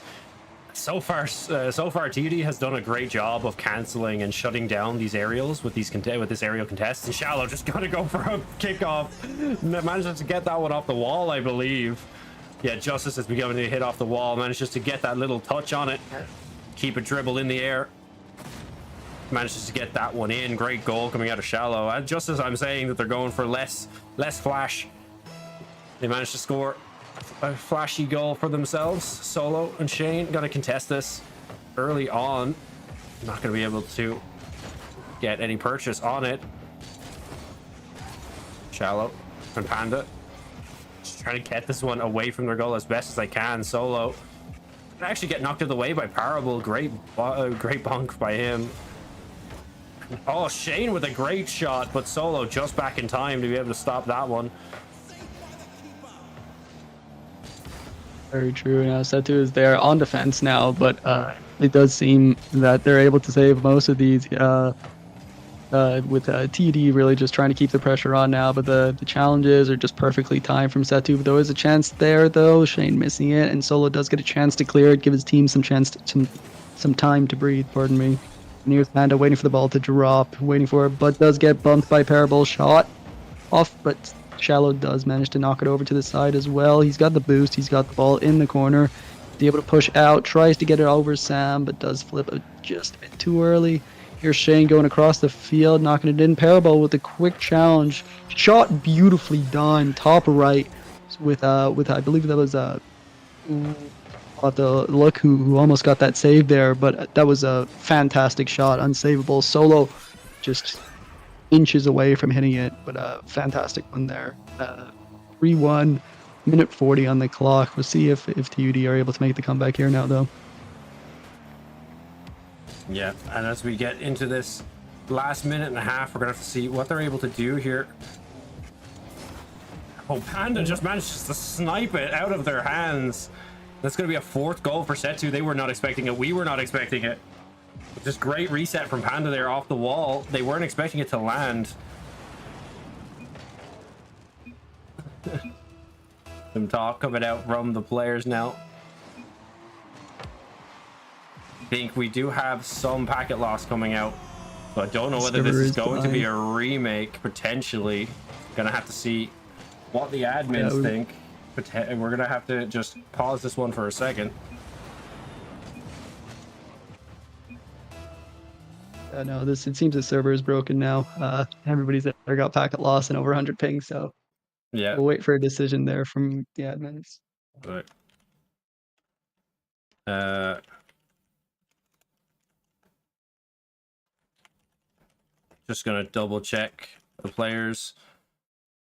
so far TUD has done a great job of cancelling and shutting down these aerials with this aerial contest. And Shallow just got to go for a kickoff. Manages to get that one off the wall, I believe. Yeah, Justice has begun to hit off the wall, manages to get that little touch on it, keep a dribble in the air. Manages to get that one in. Great goal coming out of Shallow. And just as I'm saying that they're going for less flash, they managed to score a flashy goal for themselves. Solo and Shane got to contest this early on. Not going to be able to get any purchase on it. Shallow and Panda just trying to get this one away from their goal as best as they can. Solo actually get knocked out of the way by Parable. Great bonk by him. Oh, Shane with a great shot, but Solo just back in time to be able to stop that one. Very true. Now set 2 is there on defense now, but it does seem that they're able to save most of these with TD really just trying to keep the pressure on now. But the challenges are just perfectly timed from set 2. But there is a chance there, though. Shane missing it, and Solo does get a chance to clear it, give his team some time to breathe. Pardon me. And here's Panda waiting for the ball to drop, waiting for it, but does get bumped by Parable. Shot off, but Shallow does manage to knock it over to the side as well. He's got the boost. He's got the ball in the corner. He's able to push out, tries to get it over Sam, but does flip it just a bit too early. Here's Shane going across the field, knocking it in. Parable with a quick challenge. Shot beautifully done, top right, with I believe that was I'll have to look who almost got that save there, but that was a fantastic shot, unsavable. Solo just inches away from hitting it, but a fantastic one there. 3-1, minute 40 on the clock. We'll see if TUD are able to make the comeback here now, though. Yeah, and as we get into this last minute and a half, we're gonna have to see what they're able to do here. Oh, Panda just manages to snipe it out of their hands. That's going to be a 4th goal for set 2. They were not expecting it. We were not expecting it. Just great reset from Panda there off the wall. They weren't expecting it to land. Some talk coming out from the players now. I think we do have some packet loss coming out. So I don't know whether this is going to be a remake, potentially. Gonna have to see what the admins think. We're gonna have to just pause this one for a second. No, it seems the server is broken now. Everybody's there got packet loss and over 100 ping, so yeah, we'll wait for a decision there from the admins. Right. Just gonna double check the players.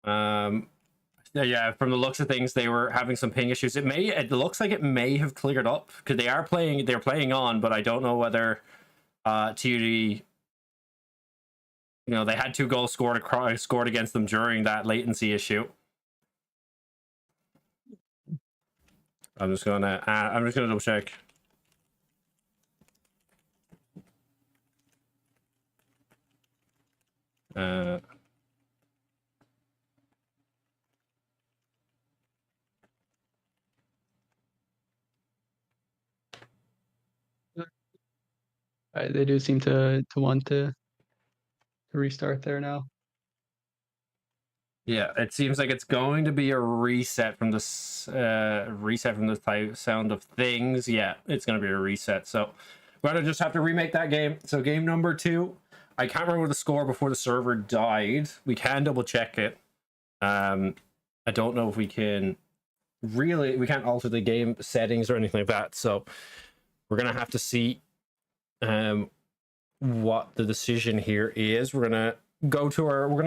Yeah, from the looks of things, they were having some ping issues. It looks like it may have cleared up because they're playing on, but I don't know whether TD, they had 2 goals scored against them during that latency issue. I'm just gonna double check. They do seem to want to restart there now. Yeah, it seems like it's going to be a reset from the sound of things. Yeah, it's going to be a reset. So we're going to just have to remake that game. So game number 2, I can't remember the score before the server died. We can double check it. I don't know if we can we can't alter the game settings or anything like that. So we're going to have to see what the decision here is. We're going to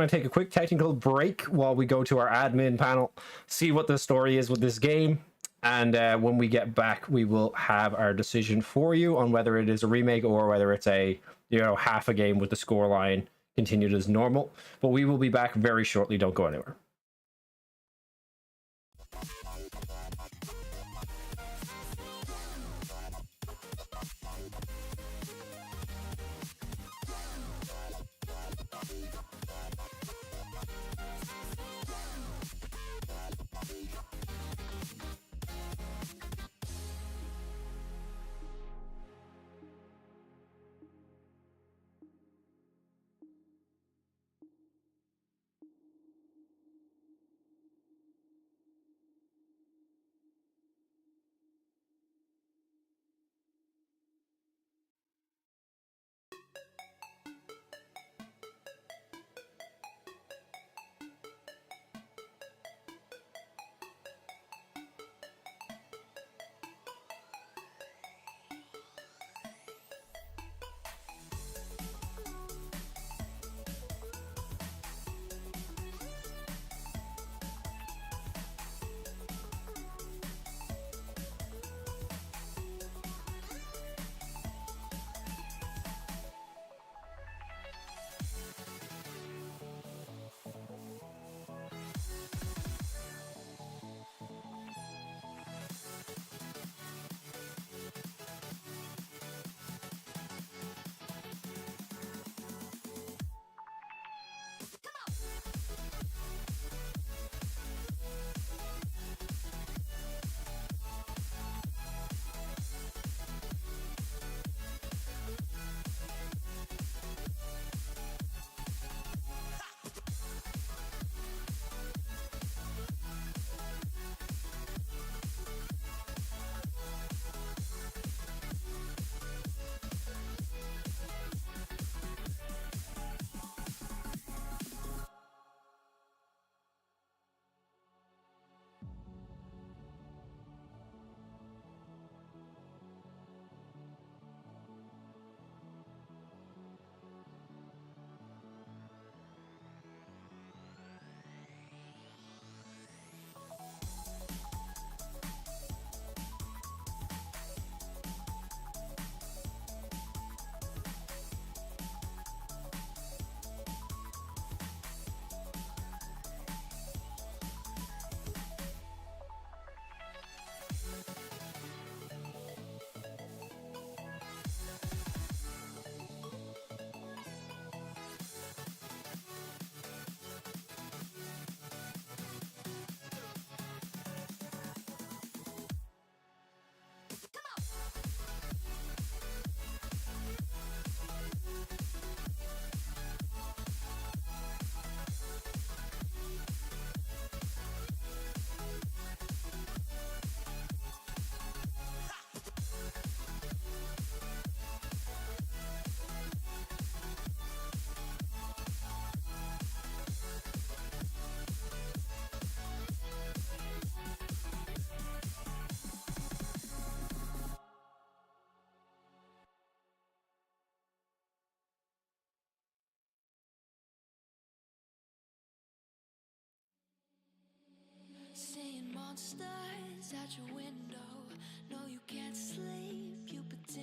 take a quick technical break while we go to our admin panel, see what the story is with this game, and when we get back, we will have our decision for you on whether it is a remake or whether it's a half a game with the scoreline continued as normal. But we will be back very shortly. Don't go anywhere.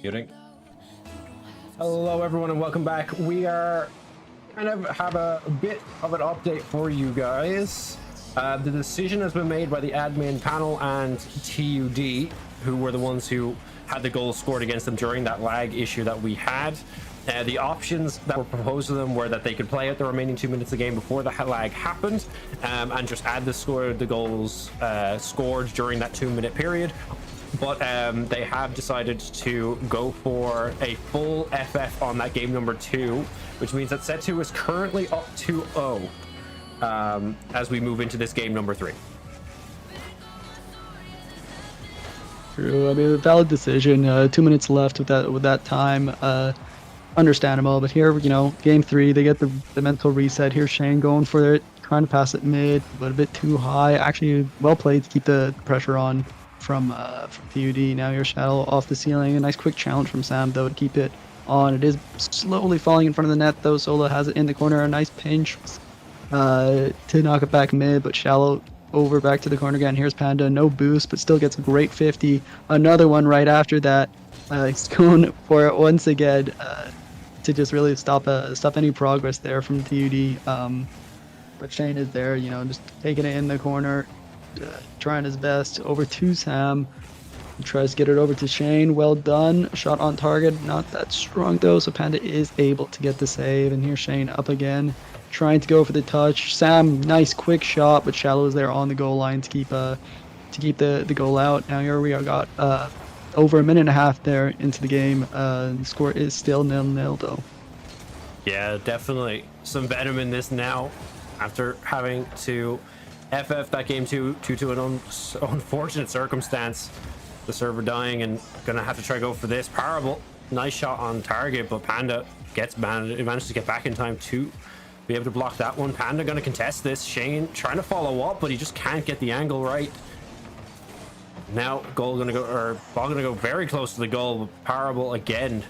Muting. Hello everyone and welcome back. We are kind of have a bit of an update for you guys. The decision has been made by the admin panel and TUD, who were the ones who had the goals scored against them during that lag issue that we had. The options that were proposed to them were that they could play out the remaining 2 minutes of the game before the lag happened, and just add the goals scored during that 2 minute period. But they have decided to go for a full FF on that game number 2, which means that set 2 is currently up 2-0 as we move into this game number 3. True. I mean, a valid decision. 2 minutes left with that time. Understandable. But here, game 3, they get the mental reset. Here's Shane going for it, trying to pass it mid, but a bit too high. Actually, well played to keep the pressure on from PUD. Now your Shadow off the ceiling. A nice quick challenge from Sam though to keep it on. It is slowly falling in front of the net though. Solo has it in the corner. A nice pinch to knock it back mid, but Shallow over back to the corner again. Here's Panda, no boost, but still gets a great 50. Another one right after that. He's going for it once again to just really stop any progress there from TUD. But Shane is there, just taking it in the corner. Trying his best over to Sam. He tries to get it over to Shane. Well done. Shot on target. Not that strong though, so Panda is able to get the save. And here's Shane up again, trying to go for the touch. Sam, nice quick shot, but Shallow is there on the goal line to keep the goal out. Now here we are got over a minute and a half there into the game. The score is still 0-0 though. Yeah, definitely some venom in this now after having to FF that game due to an unfortunate circumstance, the server dying, and gonna have to try to go for this. Parable, nice shot on target, but Panda managed to get back in time to be able to block that one. Panda gonna contest this. Shane trying to follow up, but he just can't get the angle right. Now ball gonna go very close to the goal, but Parable again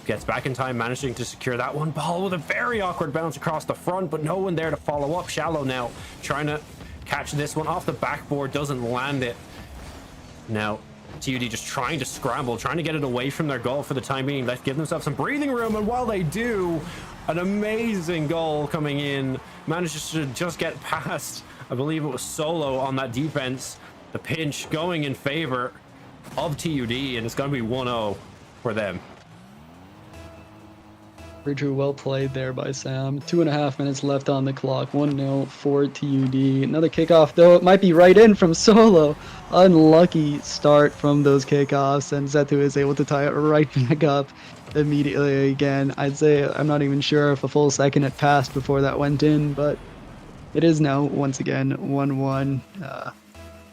gets back in time, managing to secure that one. Ball with a very awkward bounce across the front, but no one there to follow up. Shallow now trying to catch this one off the backboard, doesn't land it. Now TUD just trying to scramble, trying to get it away from their goal for the time being. Let's give themselves some breathing room, and while they do, an amazing goal coming in. Manages to just get past, I believe it was Solo on that defense. The pinch going in favor of TUD, and it's going to be 1-0 for them. True, well played there by Sam. 2.5 minutes left on the clock. 1-0 for TUD. Another kickoff, though. It might be right in from Solo. Unlucky start from those kickoffs, and Zetu is able to tie it right back up immediately again. I'd say I'm not even sure if a full second had passed before that went in, but it is now once again 1-1.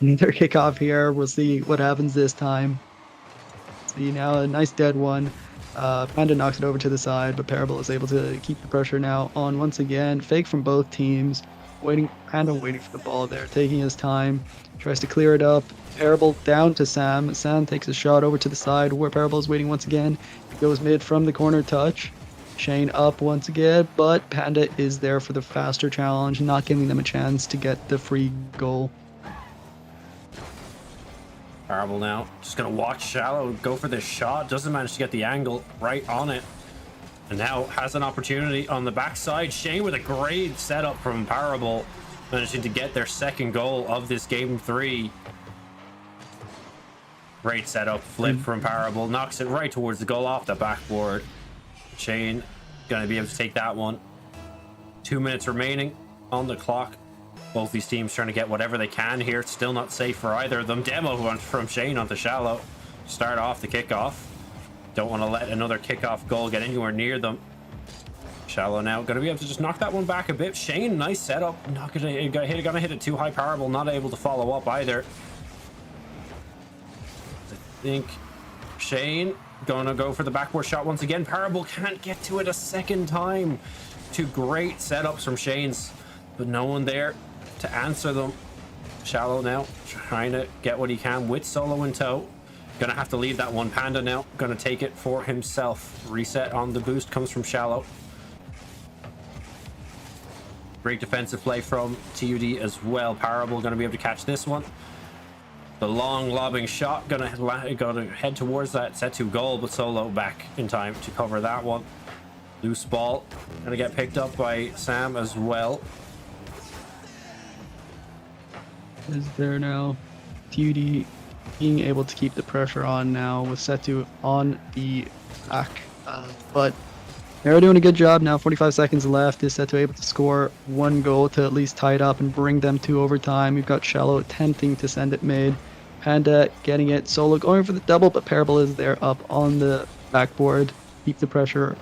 Another kickoff here. We'll see what happens this time. See now a nice dead one. Panda knocks it over to the side, but Parable is able to keep the pressure now on once again. Fake from both teams. Panda waiting for the ball there, taking his time. Tries to clear it up. Parable down to Sam. Sam takes a shot over to the side where Parable is waiting once again. He goes mid from the corner touch. Shane up once again, but Panda is there for the faster challenge, not giving them a chance to get the free goal. Parable now just gonna watch Shallow go for this shot, doesn't manage to get the angle right on it, and now has an opportunity on the backside. Shane with a great setup from Parable, managing to get their second goal of this game 3. Great setup, flip from Parable, knocks it right towards the goal off the backboard. Shane gonna be able to take that one. 2 minutes remaining on the clock. Both these teams trying to get whatever they can here. Still not safe for either of them. Demo from Shane onto Shallow. Start off the kickoff. Don't want to let another kickoff goal get anywhere near them. Shallow now going to be able to just knock that one back a bit. Shane, nice setup. Not gonna hit it too high. Parable not able to follow up either. I think Shane gonna go for the backboard shot once again. Parable can't get to it a second time. Two great setups from Shane's, but no one there to answer them. Shallow now trying to get what he can with Solo in tow. Gonna have to leave that one. Panda now gonna take it for himself. Reset on the boost comes from Shallow. Great defensive play from TUD as well. Parable gonna be able to catch this one. The long lobbing shot gonna head towards that set 2 goal, but Solo back in time to cover that one. Loose ball gonna get picked up by Sam as well. Is there now? TUD being able to keep the pressure on now with Setu on the back, but they're doing a good job now. 45 seconds left. Is Setu able to score 1 goal to at least tie it up and bring them to overtime? We've got Shallow attempting to send it mid. Panda getting it. Solo going for the double, but Parable is there up on the backboard. Keep the pressure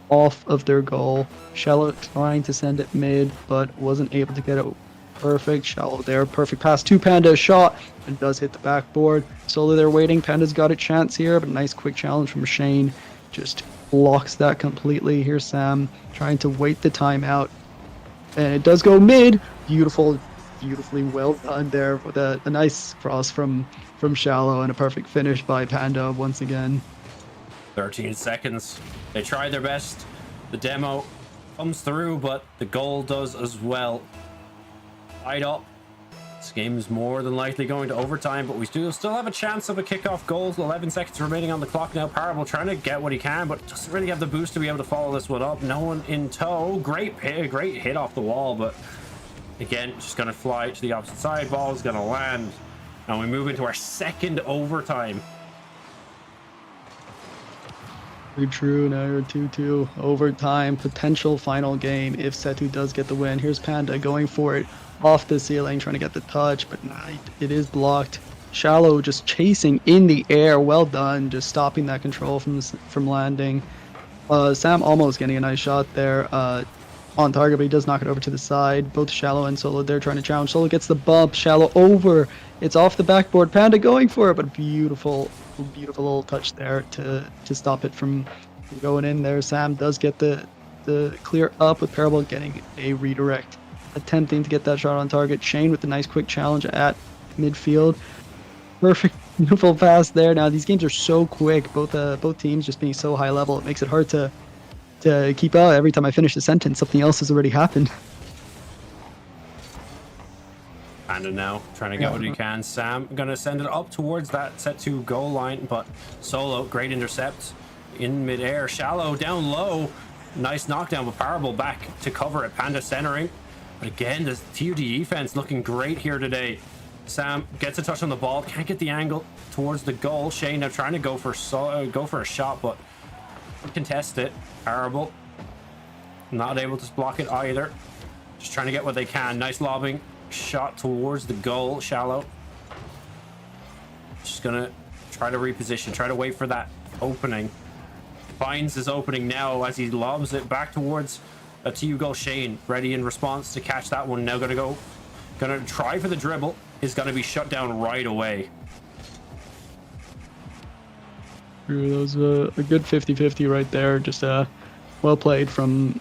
off of their goal. Shallow trying to send it mid, but wasn't able to get it perfect. Shallow there. Perfect pass to Panda. Shot and does hit the backboard. Solo there waiting. Panda's got a chance here, but a nice quick challenge from Shane. Just blocks that completely. Here's Sam trying to wait the timeout, and it does go mid. Beautifully well done there with a nice cross from Shallow and a perfect finish by Panda once again. 13 seconds. They tried their best. The demo comes through, but the goal does as well. Tied up. This game is more than likely going to overtime, but we still have a chance of a kickoff goal. 11 seconds remaining on the clock now. Parable trying to get what he can, but doesn't really have the boost to be able to follow this one up. No one in tow. Great hit off the wall, but again, just going to fly to the opposite side. Ball is going to land, and we move into our second overtime. Very true. Now you're 2-2 overtime. Potential final game if Setu does get the win. Here's Panda going for it off the ceiling, trying to get the touch, but nah, it is blocked. Shallow just chasing in the air. Well done, just stopping that control from landing. Sam almost getting a nice shot there on target, but he does knock it over to the side. Both Shallow and Solo there trying to challenge. Solo gets the bump. Shallow over. It's off the backboard. Panda going for it, but beautiful little touch there to stop it from going in there. Sam does get the clear up with Parable getting a redirect, attempting to get that shot on target. Shane with the nice quick challenge at midfield. Perfect, beautiful pass there. Now these games are so quick, both teams just being so high level, it makes it hard to keep up. Every time I finish a sentence, something else has already happened. Panda now trying to get what he can. Sam gonna send it up towards that set 2 goal line, but Solo, great intercept in midair. Shallow down low, nice knockdown with Parable back to cover it. Panda centering, but again, the TUD defense looking great here today. Sam gets a touch on the ball, can't get the angle towards the goal. Shane now trying to go for a shot, but contest it. Parable not able to block it either. Just trying to get what they can. Nice lobbing shot towards the goal. Shallow just gonna try to reposition, try to wait for that opening. Finds his opening now as he lobs it back towards a TU goal. Shane ready in response to catch that one. Now gonna try for the dribble, is gonna be shut down right away. That was a good 50-50 right there. Just well played from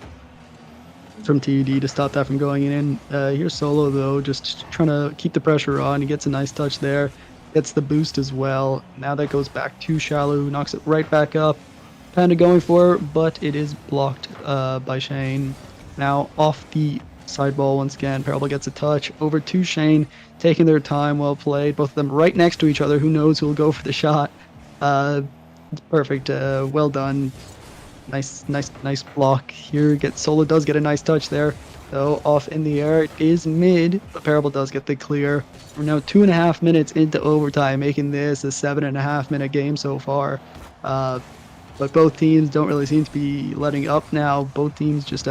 TUD to stop that from going in. Here's Solo though, just trying to keep the pressure on. He gets a nice touch there, gets the boost as well. Now that goes back to Shallow, who knocks it right back up. Panda going for it, but it is blocked by Shane. Now off the side ball once again. Parable gets a touch over to Shane, taking their time. Well played. Both of them right next to each other. Who knows who will go for the shot? Perfect. Well done. Nice block here. Solo does get a nice touch there, though. Off in the air, it is mid, but Parable does get the clear. We're now 2.5 minutes into overtime, making this a 7.5-minute game so far. But both teams don't really seem to be letting up now. Both teams just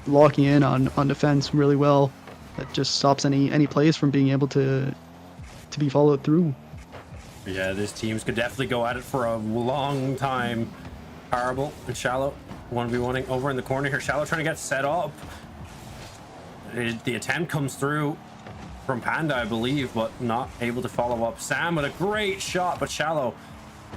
locking in on defense really well. That just stops any plays from being able to be followed through. Yeah, these teams could definitely go at it for a long time. Parable and Shallow 1v1ing over in the corner here. Shallow trying to get set up. The attempt comes through from Panda, I believe, but not able to follow up. Sam with a great shot, but Shallow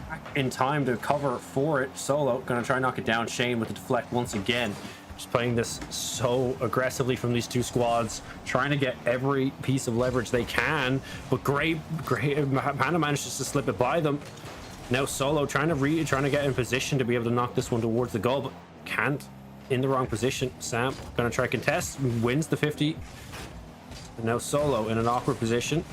back in time to cover for it. Solo gonna try and knock it down. Shane with the deflect once again. Just playing this so aggressively from these two squads, trying to get every piece of leverage they can, but great Panda manages to slip it by them. Now Solo trying to get in position to be able to knock this one towards the goal, but can't. In the wrong position. Sam gonna try contest, wins the 50. And now Solo in an awkward position.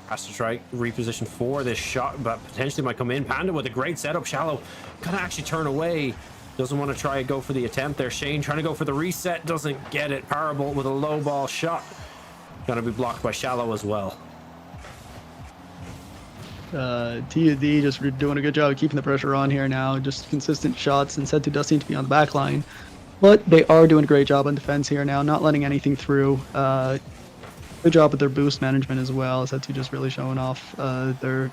Has to try reposition for this shot, but potentially might come in. Panda with a great setup. Shallow gonna actually turn away. Doesn't want to try and go for the attempt there. Shane trying to go for the reset. Doesn't get it. Parable with a low ball shot. Gonna be blocked by Shallow as well. TCD just doing a good job of keeping the pressure on here now. Just consistent shots, and Setu does seem to be on the back line. But they are doing a great job on defense here now, not letting anything through. Good job with their boost management as well. Setu just really showing off their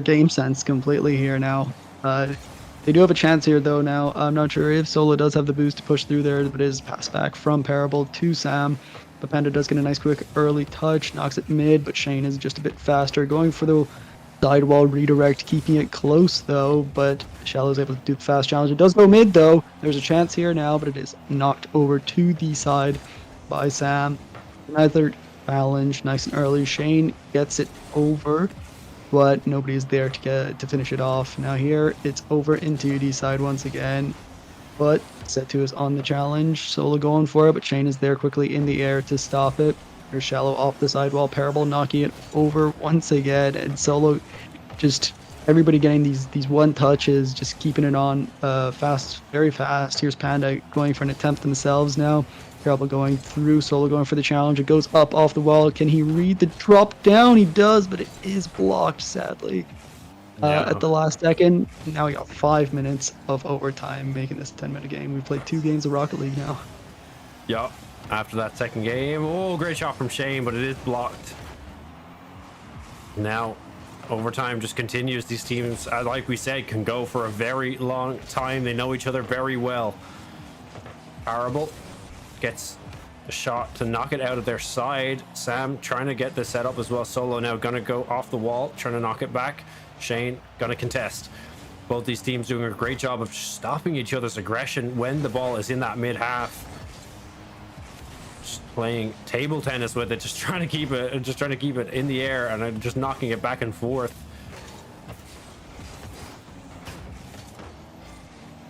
game sense completely here now. They do have a chance here though now. I'm not sure if Solo does have the boost to push through there, but it is passed back from Parable to Sam. But Panda does get a nice quick early touch, knocks it mid, but Shane is just a bit faster, going for the sidewall redirect, keeping it close though, but Shallow is able to do the fast challenge. It does go mid though. There's a chance here now, but it is knocked over to the side by Sam. Another challenge, nice and early. Shane gets it over, but nobody is there to finish it off. Now here, it's over into the side once again, but Setu is on the challenge. Solo going for it, but Shane is there quickly in the air to stop it. There's Shallow off the sidewall. Parable knocking it over once again, and Solo just everybody getting these one touches, just keeping it on fast, very fast. Here's Panda going for an attempt themselves now. Parable going through, Solo going for the challenge. It goes up off the wall. Can he read the drop down? He does, but it is blocked, sadly, at the last second. Now we got 5 minutes of overtime, making this a 10-minute game. We've played 2 games of Rocket League now. Yup. After that second game, oh, great shot from Shane, but it is blocked. Now, overtime just continues. These teams, like we said, can go for a very long time. They know each other very well. Parable gets a shot to knock it out of their side. Sam trying to get the setup as well. Solo now gonna go off the wall, trying to knock it back. Shane gonna contest. Both these teams doing a great job of stopping each other's aggression when the ball is in that mid half. Just playing table tennis with it, just trying to keep it in the air and just knocking it back and forth.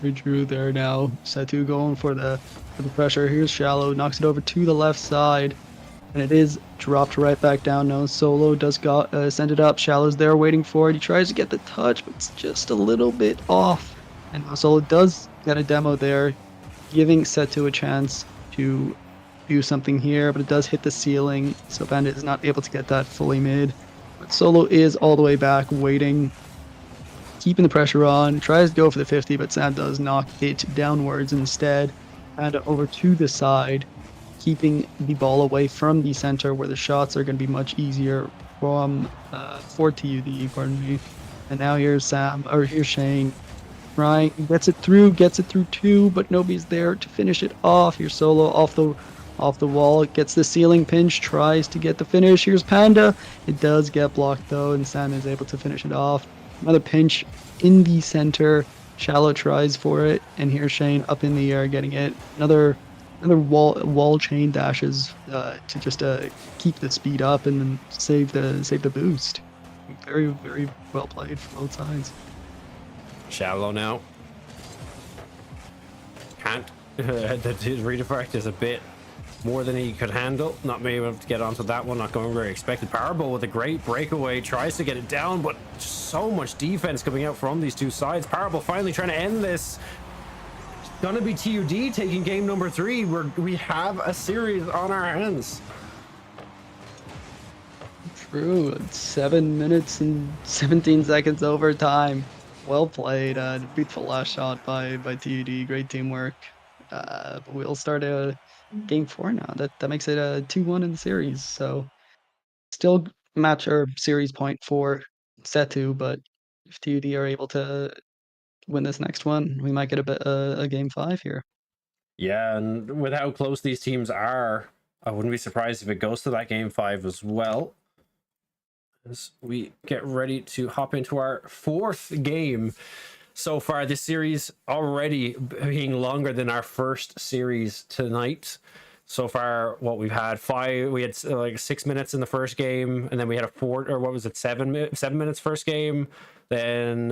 We drew there now. Setu going for the pressure. Here's Shallow, knocks it over to the left side, and it is dropped right back down now. Solo does send it up. Shallow's there waiting for it. He tries to get the touch, but it's just a little bit off. And Solo does get a demo there, giving Setu a chance to do something here, but it does hit the ceiling, so Bandit is not able to get that fully mid. But Solo is all the way back, waiting, keeping the pressure on, tries to go for the 50, but Sam does knock it downwards instead, and over to the side, keeping the ball away from the center where the shots are going to be much easier from for TUD, pardon me. And now here's here's Shane, trying, gets it through too, but nobody's there to finish it off. Here's Solo off the wall, it gets the ceiling pinch, tries to get the finish. Here's Panda, it does get blocked though, and Sam is able to finish it off. Another pinch in the center. Shallow tries for it, and here's Shane up in the air getting it. Another wall chain dashes to just keep the speed up and then save the boost. Very, very well played from both sides. Shallow now. Can't. The redirect is a bit more than he could handle. Not being able to get onto that one, not going where he expected. Parable with a great breakaway, tries to get it down, but so much defense coming out from these two sides. Parable finally trying to end this. It's gonna be TUD taking game number 3, where we have a series on our hands. True. It's 7 minutes and 17 seconds overtime. Well played. Beautiful last shot by TUD. Great teamwork. We'll start game 4 now. That makes it a 2-1 in the series. So still match or series point for Setu, but if TUD are able to win this next one, we might get a game 5 here. Yeah, and with how close these teams are, I wouldn't be surprised if it goes to that game 5 as well. As we get ready to hop into our 4th game. So far, this series already being longer than our first series tonight. So far, what we've had we had like 6 minutes in the first game, and then we had a 7 minutes first game, then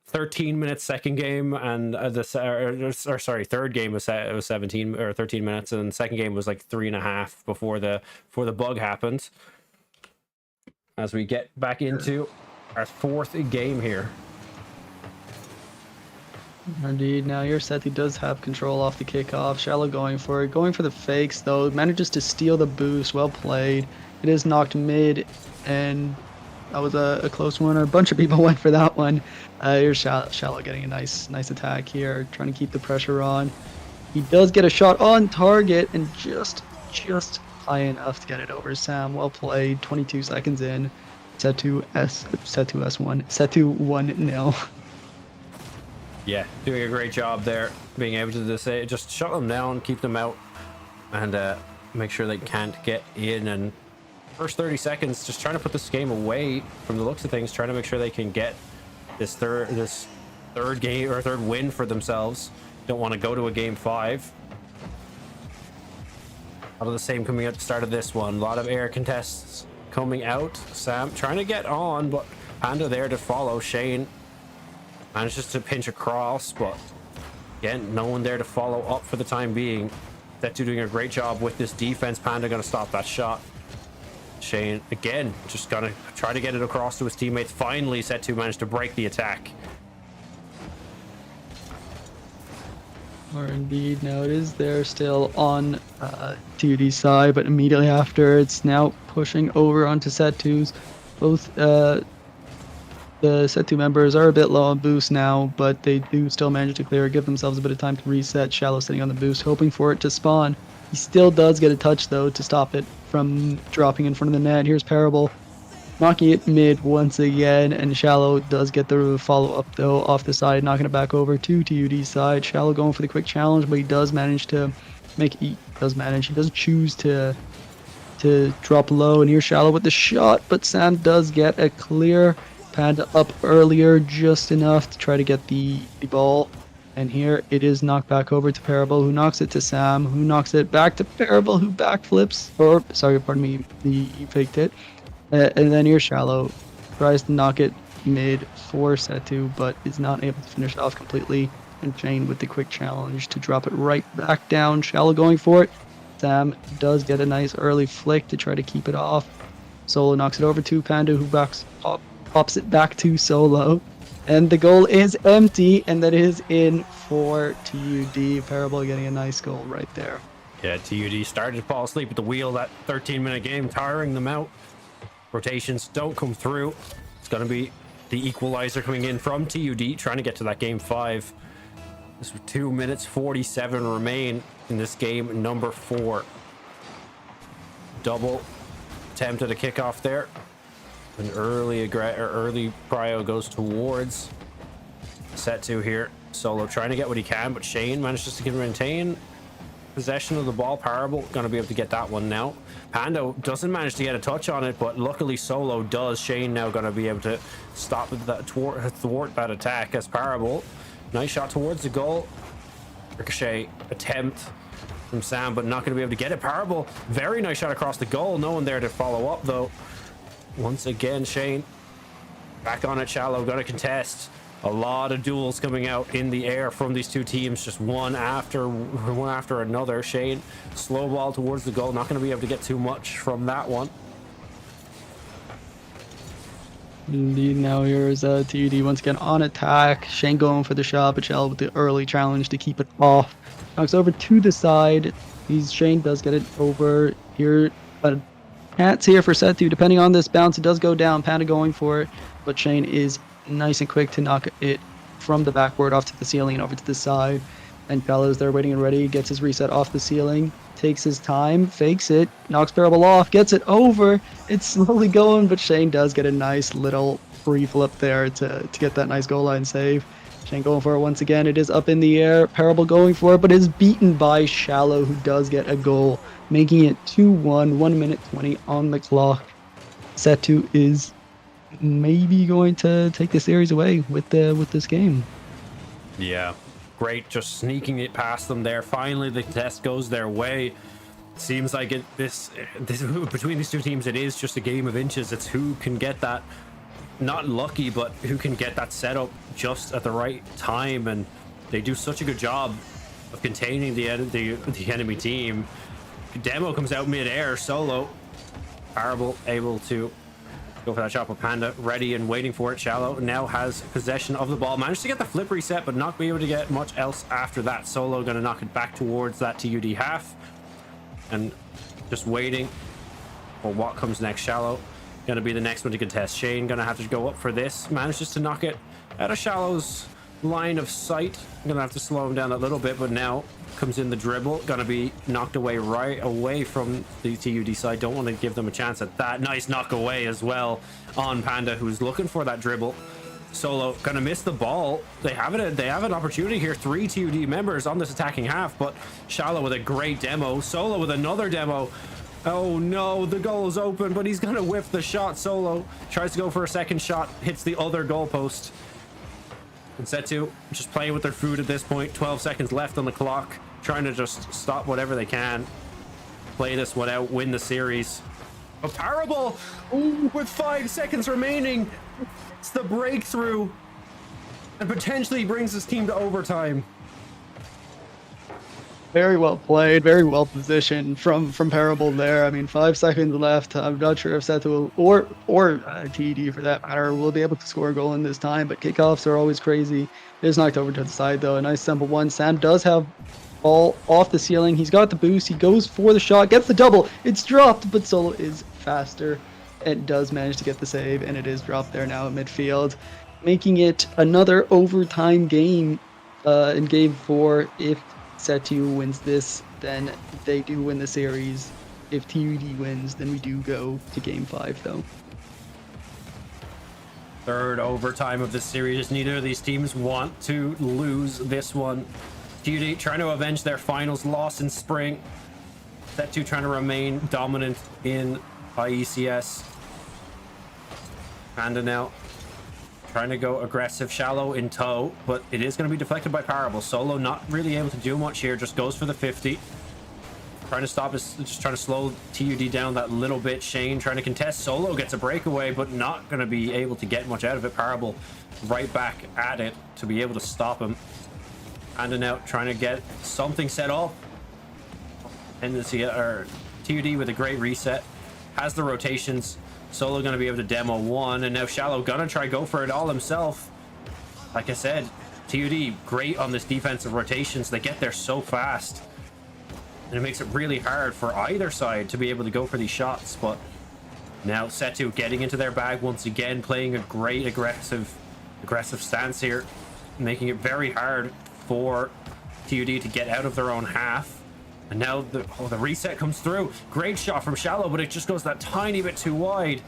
13 minutes second game, and third game was 17 or 13 minutes, and the second game was like 3.5 before the bug happened. as we get back into our fourth game here. Indeed. Now your Sethi does have control off the kickoff. Shallow going for it. Going for the fakes, though. Manages to steal the boost. Well played. It is knocked mid, and that was a close one. A bunch of people went for that one. Here's Shallow getting a nice attack here, trying to keep the pressure on. He does get a shot on target, and just high enough to get it over Sam. Well played. 22 seconds in. Set to 1-0. Yeah, doing a great job there, being able to just shut them down, keep them out, and make sure they can't get in. And first 30 seconds, just trying to put this game away from the looks of things, trying to make sure they can get this third game or third win for themselves. Don't want to go to a game 5. A lot of the same coming out at the start of this one. A lot of air contests coming out. Sam trying to get on, but Panda there to follow. Shane manages to pinch across, but again, no one there to follow up for the time being. Setu doing a great job with this defense. Panda gonna stop that shot. Shane again just gonna try to get it across to his teammates. Finally, Setu managed to break the attack. Or indeed, now it is there still on TUD's side, but immediately after, it's now pushing over onto Setu's. Both the Setu members are a bit low on boost now, but they do still manage to clear, give themselves a bit of time to reset. Shallow sitting on the boost, hoping for it to spawn. He still does get a touch, though, to stop it from dropping in front of the net. Here's Parable, knocking it mid once again, and Shallow does get the follow-up, though, off the side, knocking it back over to TUD's side. Shallow going for the quick challenge, but he does manage to he does choose to drop low, and here's Shallow with the shot, but Sam does get a clear. Panda up earlier, just enough to try to get the ball. And here it is knocked back over to Parable, who knocks it to Sam, who knocks it back to Parable, who backflips. Or, sorry, pardon me, he faked it. And then here's Shallow. Tries to knock it mid for Setu, but is not able to finish it off completely. And Shane with the quick challenge to drop it right back down. Shallow going for it. Sam does get a nice early flick to try to keep it off. Solo knocks it over to Panda, who pops it back to Solo, and the goal is empty, and that is in for TUD. Parable getting a nice goal right there. Yeah, TUD started to fall asleep at the wheel that 13-minute game, tiring them out. Rotations don't come through. It's going to be the equalizer coming in from TUD, trying to get to that game 5. This was 2 minutes 47 remain in this game number 4. Double attempt at a kickoff there. An early prio goes towards Setu here. Solo trying to get what he can, but Shane manages to maintain possession of the ball. Parable gonna be able to get that one now. Pando doesn't manage to get a touch on it, but luckily Solo does. Shane now gonna be able to stop that thwart that attack as Parable. Nice shot towards the goal. Ricochet attempt from Sam, but not gonna be able to get it. Parable, very nice shot across the goal. No one there to follow up though. Once again, Shane back on it. Shallow gonna contest. A lot of duels coming out in the air from these two teams, just one after another. Shane slow ball towards the goal, not going to be able to get too much from that one. Indeed, now here's TUD once again on attack. Shane going for the shot, but Shallow with the early challenge to keep it off. Knocks over to the side. Shane does get it over here. Hats here for Setu. Depending on this bounce, it does go down. Panda going for it, but Shane is nice and quick to knock it from the backboard off to the ceiling and over to the side. And Shallow's there waiting and ready. Gets his reset off the ceiling. Takes his time. Fakes it. Knocks Parable off. Gets it over. It's slowly going, but Shane does get a nice little free flip there to get that nice goal line save. Shane going for it once again. It is up in the air. Parable going for it, but is beaten by Shallow, who does get a goal, making it 2-1, 1 minute 20 on the clock. Setu is maybe going to take the series away with this game. Yeah, great, just sneaking it past them there. Finally, the test goes their way. Seems like this between these two teams, it is just a game of inches. It's who can get that, not lucky, but who can get that setup just at the right time. And they do such a good job of containing the enemy team. Demo comes out mid-air. Solo, Parable able to Go for that shot, but Panda ready and waiting for it. Shallow now has possession of the ball. Managed to get the flip reset, but not be able to get much else after that. Solo going to knock it back towards that TUD half. And just waiting for what comes next. Shallow going to be the next one to contest. Shane going to have to go up for this. Manages to knock it out of Shallow's line of sight. I'm going to have to slow him down a little bit, but now comes in the dribble. Going to be knocked away right away from the TUD side. Don't want to give them a chance at that. Nice knock away as well on Panda, who's looking for that dribble. Solo going to miss the ball. They have an opportunity here. 3 TUD members on this attacking half, but Shallow with a great demo. Solo with another demo. Oh no, the goal is open, but he's going to whip the shot. Solo tries to go for a second shot, hits the other goalpost. And Setu just playing with their food at this point. 12 seconds left on the clock, trying to just stop whatever they can. Play this one out, win the series. A parable. Ooh, with 5 seconds remaining. It's the breakthrough and potentially brings his team to overtime. Very well played, very well positioned from Parable there. I mean, 5 seconds left. I'm not sure if Seto or TD for that matter will be able to score a goal in this time, but kickoffs are always crazy. It is knocked over to the side though. A nice simple one. Sam does have ball off the ceiling. He's got the boost. He goes for the shot, gets the double. It's dropped, but Solo is faster. It does manage to get the save, and it is dropped there now at midfield, making it another overtime game in game 4. If Setu wins this, then they do win the series. If TUD wins, then we do go to game 5 though. Third overtime of the series. Neither of these teams want to lose this one. TUD trying to avenge their finals loss in spring. Setu trying to remain dominant in IECS. Panda now trying to go aggressive. Shallow in tow, but it is going to be deflected by Parable. Solo not really able to do much here, just goes for the 50. Trying to stop us, just trying to slow TUD down that little bit. Shane trying to contest. Solo gets a breakaway, but not going to be able to get much out of it. Parable right back at it to be able to stop him. Panda now trying to get something set off. Tendency, or TUD with a great reset. Has the rotations. Solo going to be able to demo one, and now Shallow gonna try go for it all himself. Like I said, TUD great on this defensive rotations. They get there so fast, and it makes it really hard for either side to be able to go for these shots. But now Setu getting into their bag once again, playing a great aggressive stance here, making it very hard for TUD to get out of their own half. And now the reset comes through. Great shot from Shallow, but it just goes that tiny bit too wide.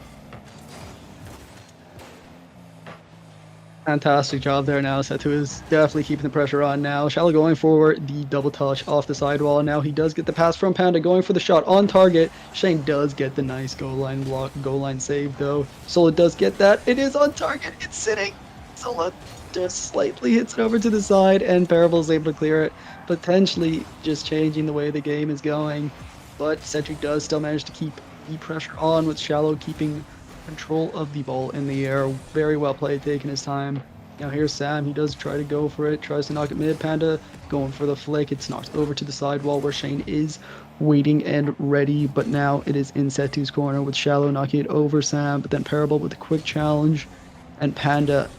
Fantastic job there now. Setu is definitely keeping the pressure on now. Shallow going for the double touch off the sidewall. Now he does get the pass from Panda, going for the shot on target. Shane does get the nice goal line block, goal line save though. Solo does get that. It is on target. It's sitting. Solo just slightly hits it over to the side, and Parable is able to clear it, potentially just changing the way the game is going. But Cedric does still manage to keep the pressure on, with Shallow keeping control of the ball in the air. Very well played, taking his time. Now here's Sam. He does try to go for it, tries to knock it mid. Panda going for the flick. It's knocked over to the sidewall where Shane is waiting and ready, but now it is in Setu's corner with Shallow knocking it over Sam, but then Parable with a quick challenge, and Panda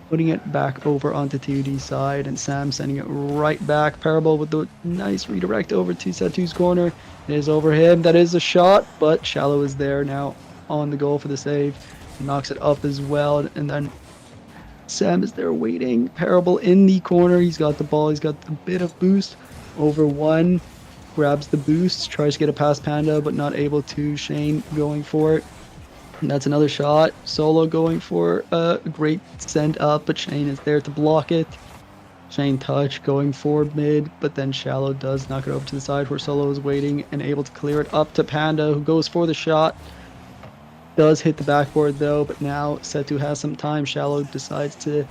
putting it back over onto TUD's side, and Sam sending it right back. Parable with the nice redirect over to Setu's corner. It is over him. That is a shot, but Shallow is there now on the goal for the save. He knocks it up as well, and then Sam is there waiting. Parable in the corner. He's got the ball. He's got a bit of boost over one. Grabs the boost. Tries to get it past Panda, but not able to. Shane going for it. And that's another shot. Solo going for a great send up, but Shane is there to block it. Shane touch going for mid, but then Shallow does knock it over to the side where Solo is waiting and able to clear it up to Panda, who goes for the shot. Does hit the backboard though, but now Setu has some time. Shallow decides to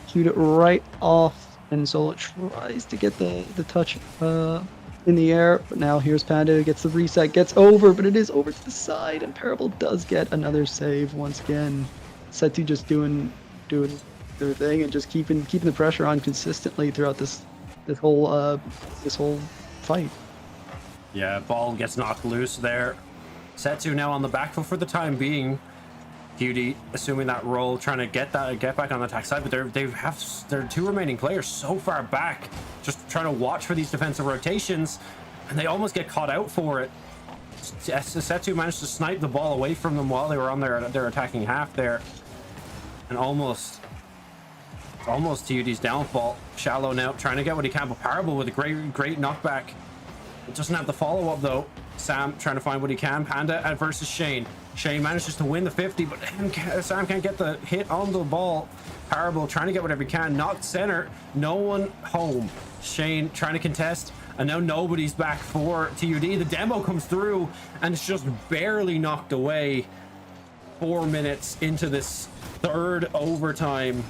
shoot it right off, and Solo tries to get the touch in the air, but now here's Panda, gets the reset, gets over, but it is over to the side, and Parable does get another save once again. Setu just doing their thing and just keeping the pressure on consistently throughout this whole fight. Yeah, ball gets knocked loose there. Setu now on the back foot for the time being. TCD assuming that role, trying to get back on the attack side, but they have their two remaining players so far back, just trying to watch for these defensive rotations, and they almost get caught out for it. Setu managed to snipe the ball away from them while they were on their attacking half there, and almost TUD's downfall. Shallow now trying to get what he can, but Parable with a great knockback. It doesn't have the follow-up though. Sam trying to find what he can. Panda versus Shane. Shane manages to win the 50, but Sam can't get the hit on the ball. Parable trying to get whatever he can. Knocked center. No one home. Shane trying to contest, and now nobody's back for TUD. The demo comes through, and it's just barely knocked away. 4 minutes into this third overtime.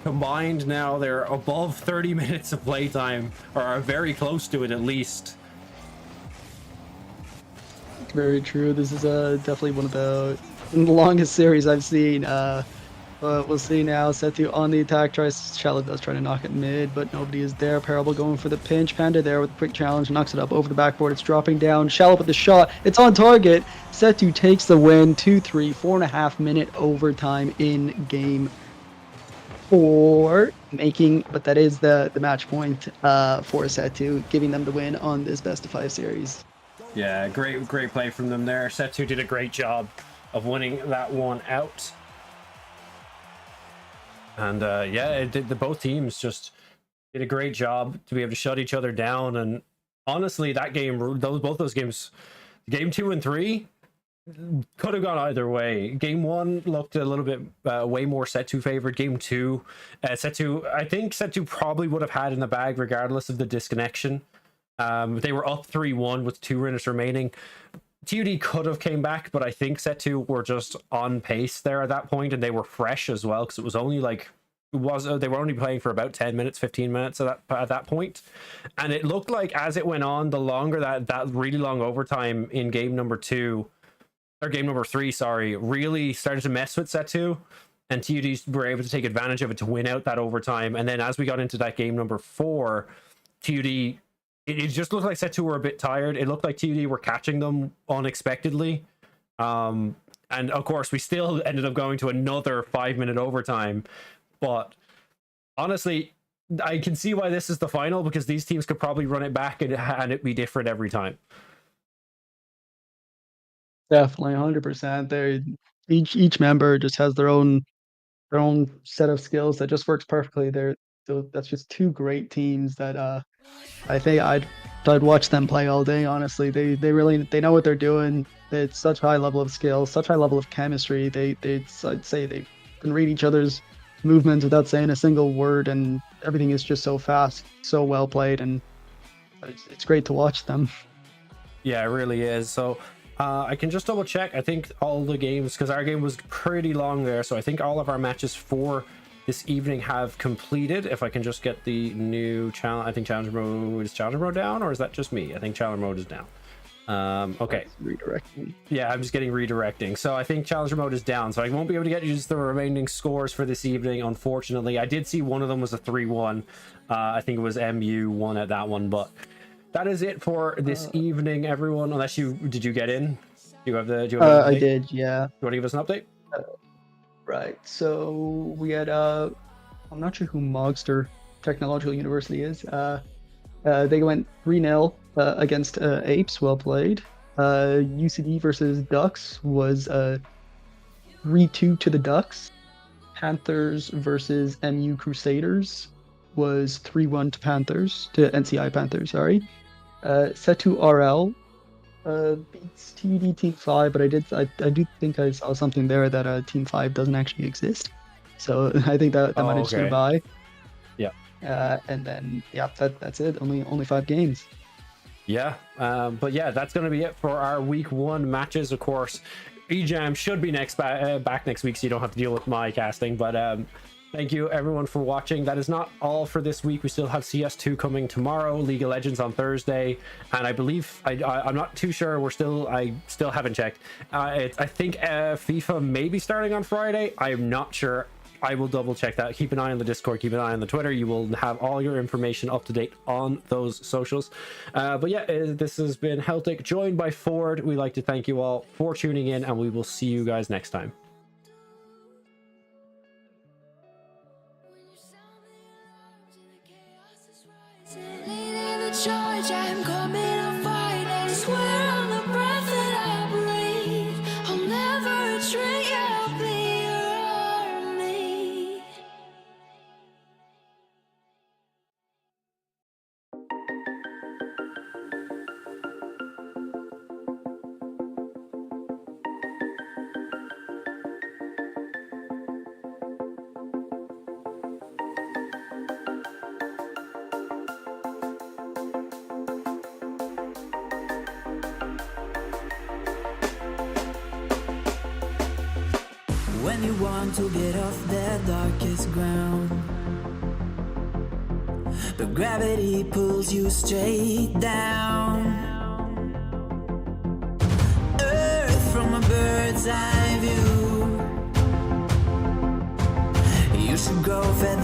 Combined now, they're above 30 minutes of playtime, or are very close to it at least. Very true. This is definitely one of the longest series I've seen. We'll see now. Setu on the attack, Shallow does try to knock it mid, but nobody is there. Parable going for the pinch. Panda there with a quick challenge, knocks it up over the backboard. It's dropping down. Shallow with the shot. It's on target. Setu takes the win. 2-3, 4.5 minute overtime in game 4, but that is the match point for Setu, giving them the win on this best of 5 series. Yeah, great play from them there. Setu did a great job of winning that one out. And yeah, both teams just did a great job to be able to shut each other down. And honestly, that game, both those games, game 2 and 3, could have gone either way. Game 1 looked a little bit way more Setu favored. Game 2, I think Setu probably would have had in the bag regardless of the disconnection. They were up 3-1 with 2 minutes remaining. TUD could have came back, but I think Setu were just on pace there at that point, and they were fresh as well, because it was only like they were only playing for about 10 minutes, 15 minutes at that point. And it looked like as it went on, the longer that really long overtime in game number 2, or game number 3, sorry, really started to mess with Setu, and TUD were able to take advantage of it to win out that overtime. And then as we got into that game number 4, TUD, it just looked like Setu were a bit tired. It looked like TUD were catching them unexpectedly. And of course, we still ended up going to another 5-minute overtime. But honestly, I can see why this is the final, because these teams could probably run it back and it be different every time. Definitely, 100%. They each member just has their own set of skills that just works perfectly. That's just 2 great teams that I think I'd watch them play all day. Honestly, they know what they're doing. It's such high level of skill, such high level of chemistry. I'd say they can read each other's movements without saying a single word, and everything is just so fast, so well played, and it's great to watch them. Yeah, it really is. So I can just double check. I think all the games, because our game was pretty long there, so I think all of our matches for this evening have completed. If I can just get the new challenge, I think challenger mode down, or is that just me? I think challenger mode is down. Okay, redirecting. Yeah, I'm just getting redirecting, so I think challenger mode is down, so I won't be able to get you the remaining scores for this evening, unfortunately. I did see one of them was a 3-1. I think it was MU won at that one, but that is it for this evening, everyone. Unless did you get in? Do you have the I did, yeah. You want to give us an update? Right, so we had I'm not sure who Mogster Technological University is. They went 3-0 against Apes. Well played. UCD versus Ducks was 3-2 to the Ducks. Panthers versus MU Crusaders was 3-1 to NCI Panthers, sorry. Setu RL beats TD Team 5, but I do think I saw something there that Team 5 doesn't actually exist. So I think that might have just been a bye. Yeah. And then that's it. Only 5 games. Yeah. But yeah, that's going to be it for our week 1 matches. Of course, EJAM should be back next week, so you don't have to deal with my casting. But thank you everyone for watching. That is not all for this week. We still have CS2 coming tomorrow, League of Legends on Thursday, and I believe I'm not too sure. I still haven't checked. I think FIFA may be starting on Friday. I'm not sure. I will double check that. Keep an eye on the Discord, keep an eye on the Twitter. You will have all your information up to date on those socials. But yeah, this has been Celtic, joined by Ford. We'd like to thank you all for tuning in, and we will see you guys next time. charge, I'm coming to fight and swear on the breath that I breathe, I'll never retreat, I'll be your army. When you want to get off the darkest ground, but gravity pulls you straight down. Earth from a bird's eye